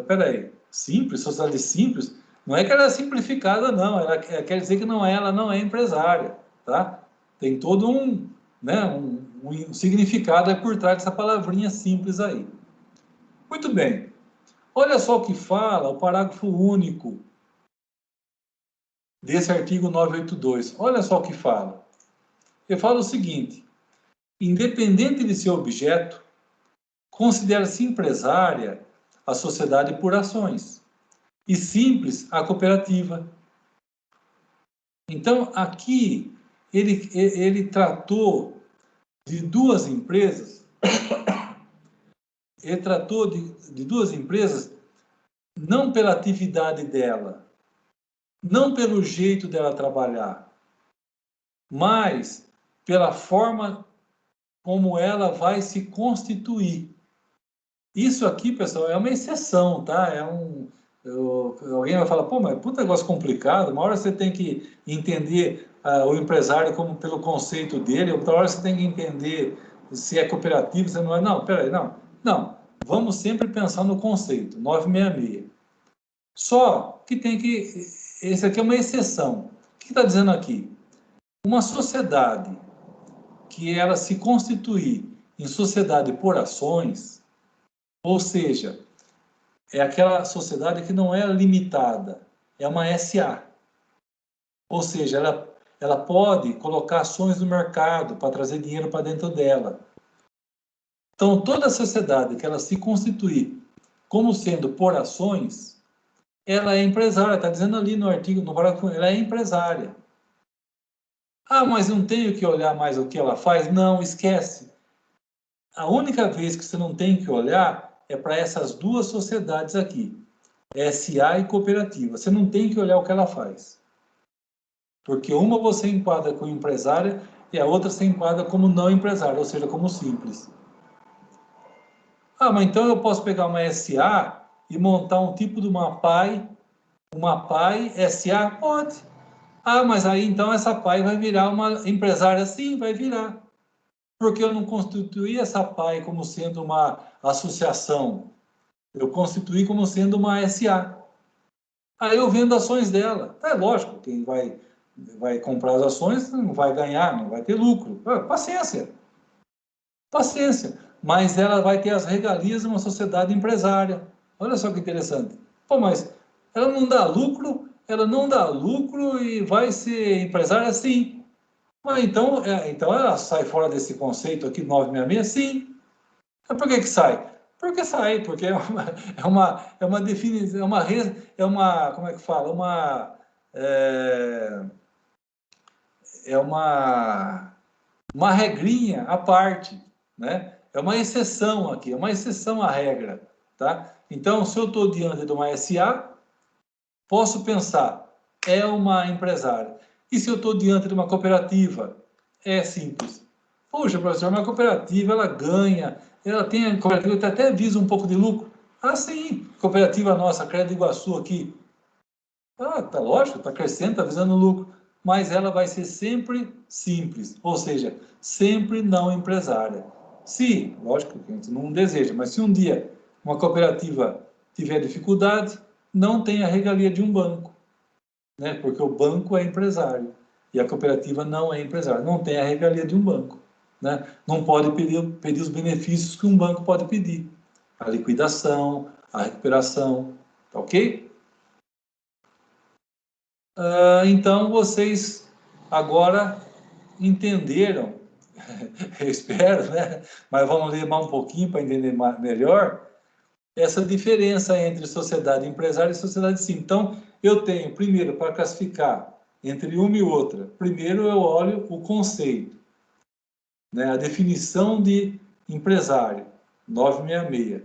Peraí, simples, sociedade simples, não é que ela é simplificada, não. Ela quer dizer que ela não é empresária, tá? Tem todo um significado aí por trás dessa palavrinha simples aí. Muito bem. Olha só o que fala o parágrafo único desse artigo 982. Olha só o que fala. Ele fala o seguinte: independente de seu objeto, considera-se empresária a sociedade por ações e simples a cooperativa. Então, aqui, ele tratou de duas empresas, não pela atividade dela, não pelo jeito dela trabalhar, mas pela forma como ela vai se constituir. Isso aqui, pessoal, é uma exceção, tá? Alguém vai falar, pô, mas puta negócio complicado, uma hora você tem que entender o empresário como pelo conceito dele, outra hora você tem que entender se é cooperativo, se não é. Não, peraí, não. Vamos sempre pensar no conceito, 966. Só que esse aqui é uma exceção. O que está dizendo aqui? Uma sociedade que ela se constituir em sociedade por ações, ou seja, é aquela sociedade que não é limitada, é uma SA. Ou seja, ela pode colocar ações no mercado para trazer dinheiro para dentro dela. Então, toda sociedade que ela se constituir como sendo por ações, ela é empresária. Está dizendo ali no artigo, no parágrafo, ela é empresária. Mas não tenho que olhar mais o que ela faz? Não, esquece. A única vez que você não tem que olhar é para essas duas sociedades aqui, SA e cooperativa. Você não tem que olhar o que ela faz. Porque uma você enquadra como empresária e a outra você enquadra como não empresária, ou seja, como simples. Mas então eu posso pegar uma SA e montar um tipo de uma PAI SA? Pode. Mas aí então essa PAI vai virar uma empresária? Sim, vai virar. Porque eu não constituí essa PAI como sendo uma associação. Eu constituí como sendo uma SA. Aí eu vendo ações dela. É lógico, quem vai comprar as ações não vai ganhar, não vai ter lucro. Paciência. mas ela vai ter as regalias de uma sociedade empresária. Olha só que interessante. Pô, mas ela não dá lucro, e vai ser empresária? Sim. Mas então ela sai fora desse conceito aqui, 966? Sim. Mas por que sai? Porque sai, porque é uma definição, como é que fala? É uma regrinha à parte, né? É uma exceção aqui, é uma exceção à regra, tá? Então, se eu estou diante de uma SA, posso pensar, é uma empresária. E se eu estou diante de uma cooperativa, é simples. Poxa, professor, uma cooperativa, ela ganha, ela tem, a cooperativa até visa um pouco de lucro. Ah, sim, cooperativa nossa, Crédito Iguaçu aqui. Ah, tá lógico, está crescendo, está visando lucro. Mas ela vai ser sempre simples, ou seja, sempre não empresária. Se, lógico que a gente não deseja, mas se um dia uma cooperativa tiver dificuldade, não tem a regalia de um banco, né? Porque o banco é empresário e a cooperativa não é empresária, não tem a regalia de um banco, né? Não pode pedir os benefícios que um banco pode pedir, a liquidação, a recuperação, tá ok? Então, vocês agora entenderam, eu espero, né? Mas vamos levar um pouquinho para entender melhor essa diferença entre sociedade empresária e sociedade simples. Então, eu tenho, primeiro, para classificar entre uma e outra, primeiro eu olho o conceito, né? A definição de empresário, 966.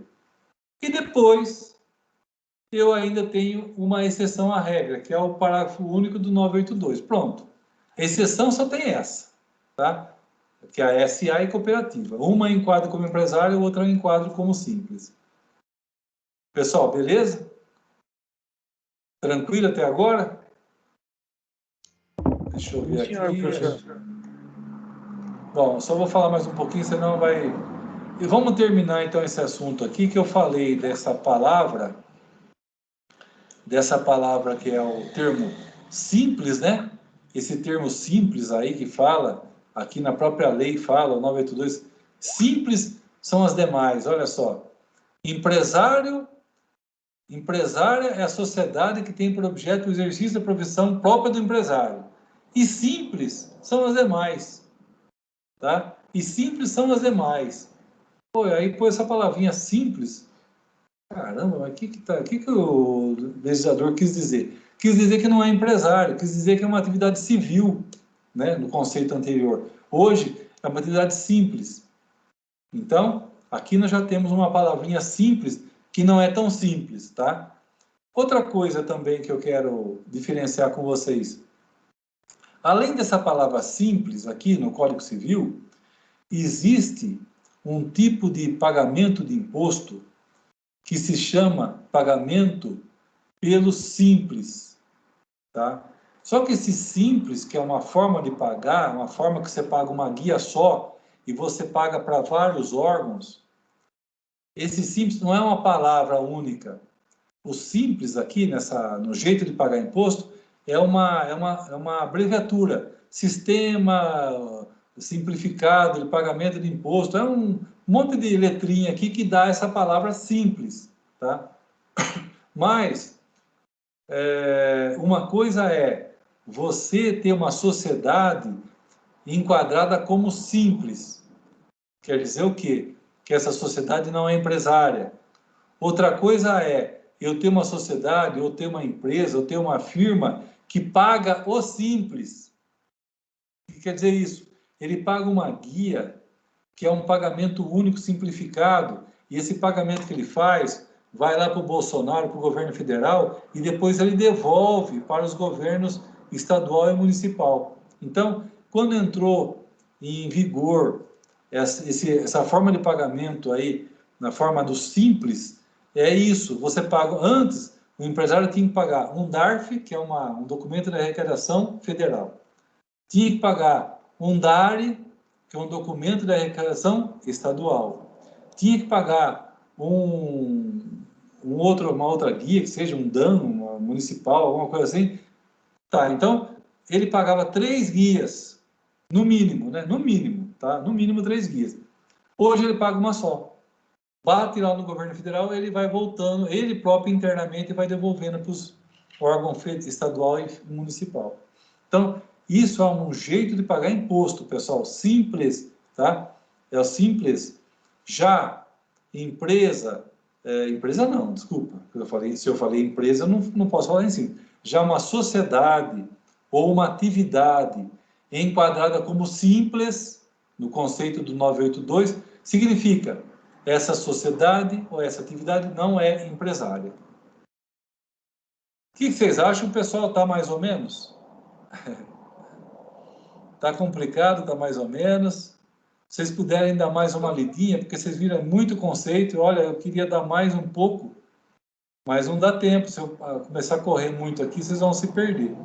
E depois, eu ainda tenho uma exceção à regra, que é o parágrafo único do 982. Pronto. A exceção só tem essa, tá? Que é a SA e cooperativa. Uma enquadra como empresário, outra enquadra como simples. Pessoal, beleza? Tranquilo até agora? Deixa eu ver Sim, senhor, aqui. professor. Bom, só vou falar mais um pouquinho, senão vai... E vamos terminar então esse assunto aqui, que eu falei dessa palavra que é o termo simples, né? Esse termo simples aí que fala, aqui na própria lei fala, o 982, simples são as demais, olha só. Empresária é a sociedade que tem por objeto o exercício da profissão própria do empresário. E simples são as demais, tá? E simples são as demais. Pô, aí pôs essa palavrinha simples. Caramba, mas que o legislador quis dizer? Quis dizer que não é empresário, quis dizer que é uma atividade civil, né, no conceito anterior. Hoje é uma atividade simples. Então, aqui nós já temos uma palavrinha simples que não é tão simples, tá? Outra coisa também que eu quero diferenciar com vocês. Além dessa palavra simples aqui no Código Civil, existe um tipo de pagamento de imposto que se chama pagamento pelo simples, tá? Só que esse simples, que é uma forma de pagar, uma forma que você paga uma guia só e você paga para vários órgãos, esse simples não é uma palavra única. O simples aqui, no jeito de pagar imposto, é uma abreviatura. Sistema simplificado de pagamento de imposto. É um monte de letrinha aqui que dá essa palavra simples, tá? Mas, uma coisa é você ter uma sociedade enquadrada como simples. Quer dizer o quê? Que essa sociedade não é empresária. Outra coisa é eu ter uma sociedade, ou ter uma empresa, ou ter uma firma que paga o simples. O que quer dizer isso? Ele paga uma guia, que é um pagamento único simplificado, e esse pagamento que ele faz vai lá para o Bolsonaro, para o governo federal, e depois ele devolve para os governos estadual e municipal. Então, quando entrou em vigor essa forma de pagamento aí, na forma do simples, é isso, você paga, antes o empresário tinha que pagar um DARF, que é um documento de arrecadação federal, tinha que pagar um DARE, que é um documento de arrecadação estadual, tinha que pagar uma outra guia, que seja um DAN, uma municipal, alguma coisa assim. Tá, então ele pagava 3 guias, no mínimo, né? No mínimo, tá? No mínimo 3 guias. Hoje ele paga uma só. Bate lá no governo federal, ele vai voltando, ele próprio internamente vai devolvendo para os órgãos estadual e municipal. Então, isso é um jeito de pagar imposto, pessoal, simples, tá? É o simples. Já empresa, empresa não, desculpa, se eu falei empresa, eu não posso falar em cima. Já uma sociedade ou uma atividade enquadrada como simples, no conceito do 982, significa essa sociedade ou essa atividade não é empresária. O que vocês acham? O pessoal está mais ou menos? Está complicado, está mais ou menos. Vocês puderem dar mais uma lidinha, porque vocês viram muito conceito, e olha, eu queria dar mais um pouco, mas não dá tempo. Se eu começar a correr muito aqui, vocês vão se perder.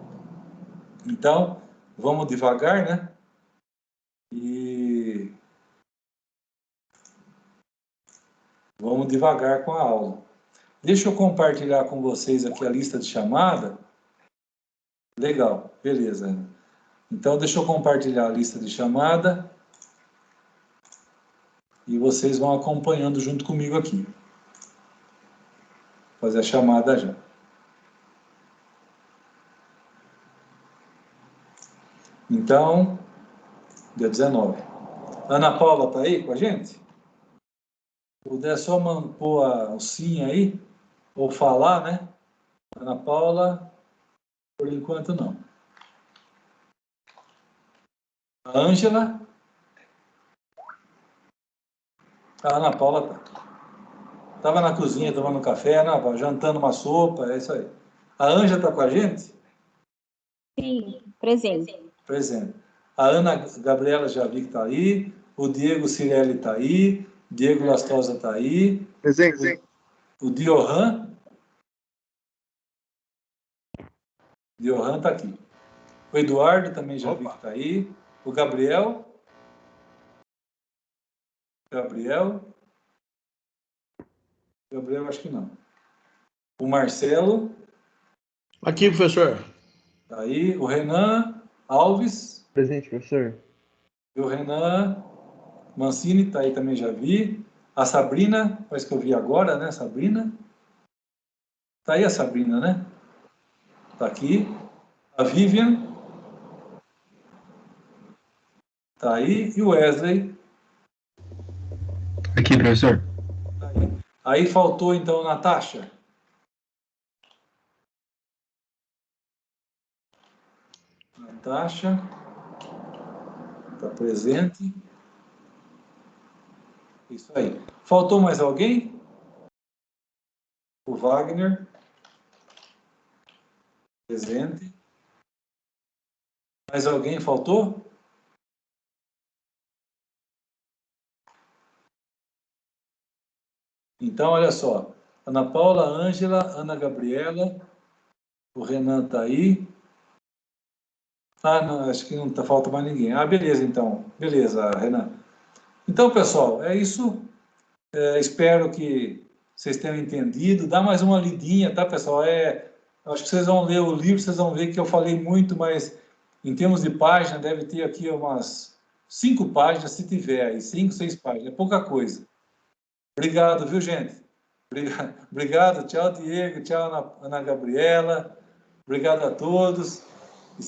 Então, vamos devagar, né? E vamos devagar com a aula. Deixa eu compartilhar com vocês aqui a lista de chamada. Legal, beleza. Então, deixa eu compartilhar a lista de chamada e vocês vão acompanhando junto comigo aqui. Vou fazer a chamada já. Então, dia 19. Ana Paula está aí com a gente? Se puder só pôr o sim aí, ou falar, né? Ana Paula, por enquanto não. A Ângela? A Ana Paula tá. Estava na cozinha tomando café, né, jantando uma sopa, é isso aí. A Ângela está com a gente? Sim, presente. Presente. A Ana Gabriela já vi que está aí. O Diego Cirelli está aí. Diego Lastosa está aí. Presente. O Diohan. Diohan está aqui. O Eduardo também já vi que está aí. O Gabriel. Gabriel, acho que não. O Marcelo. Aqui, professor. Tá aí. O Renan Alves. Presente, professor. E o Renan Mancini tá aí também, já vi. A Sabrina, parece que eu vi agora, né, Sabrina? Tá aí a Sabrina, né? Tá aqui. A Vivian. Tá aí. E o Wesley. Aqui, professor. Tá aí. Aí faltou, então, a Natasha. Natasha. Está presente. Isso aí. Faltou mais alguém? O Wagner. Presente. Mais alguém faltou? Então, olha só. Ana Paula, Ângela, Ana Gabriela. O Renan está aí. Ah, não, acho que não falta mais ninguém. Ah, beleza, então. Beleza, Renan. Então, pessoal, é isso. Espero que vocês tenham entendido. Dá mais uma lidinha, tá, pessoal? Acho que vocês vão ler o livro, vocês vão ver que eu falei muito, mas em termos de página, deve ter aqui umas 5 páginas, se tiver aí, 5, 6 páginas. É pouca coisa. Obrigado, viu, gente? Obrigado. Tchau, Diego. Tchau, Ana Gabriela. Obrigado a todos.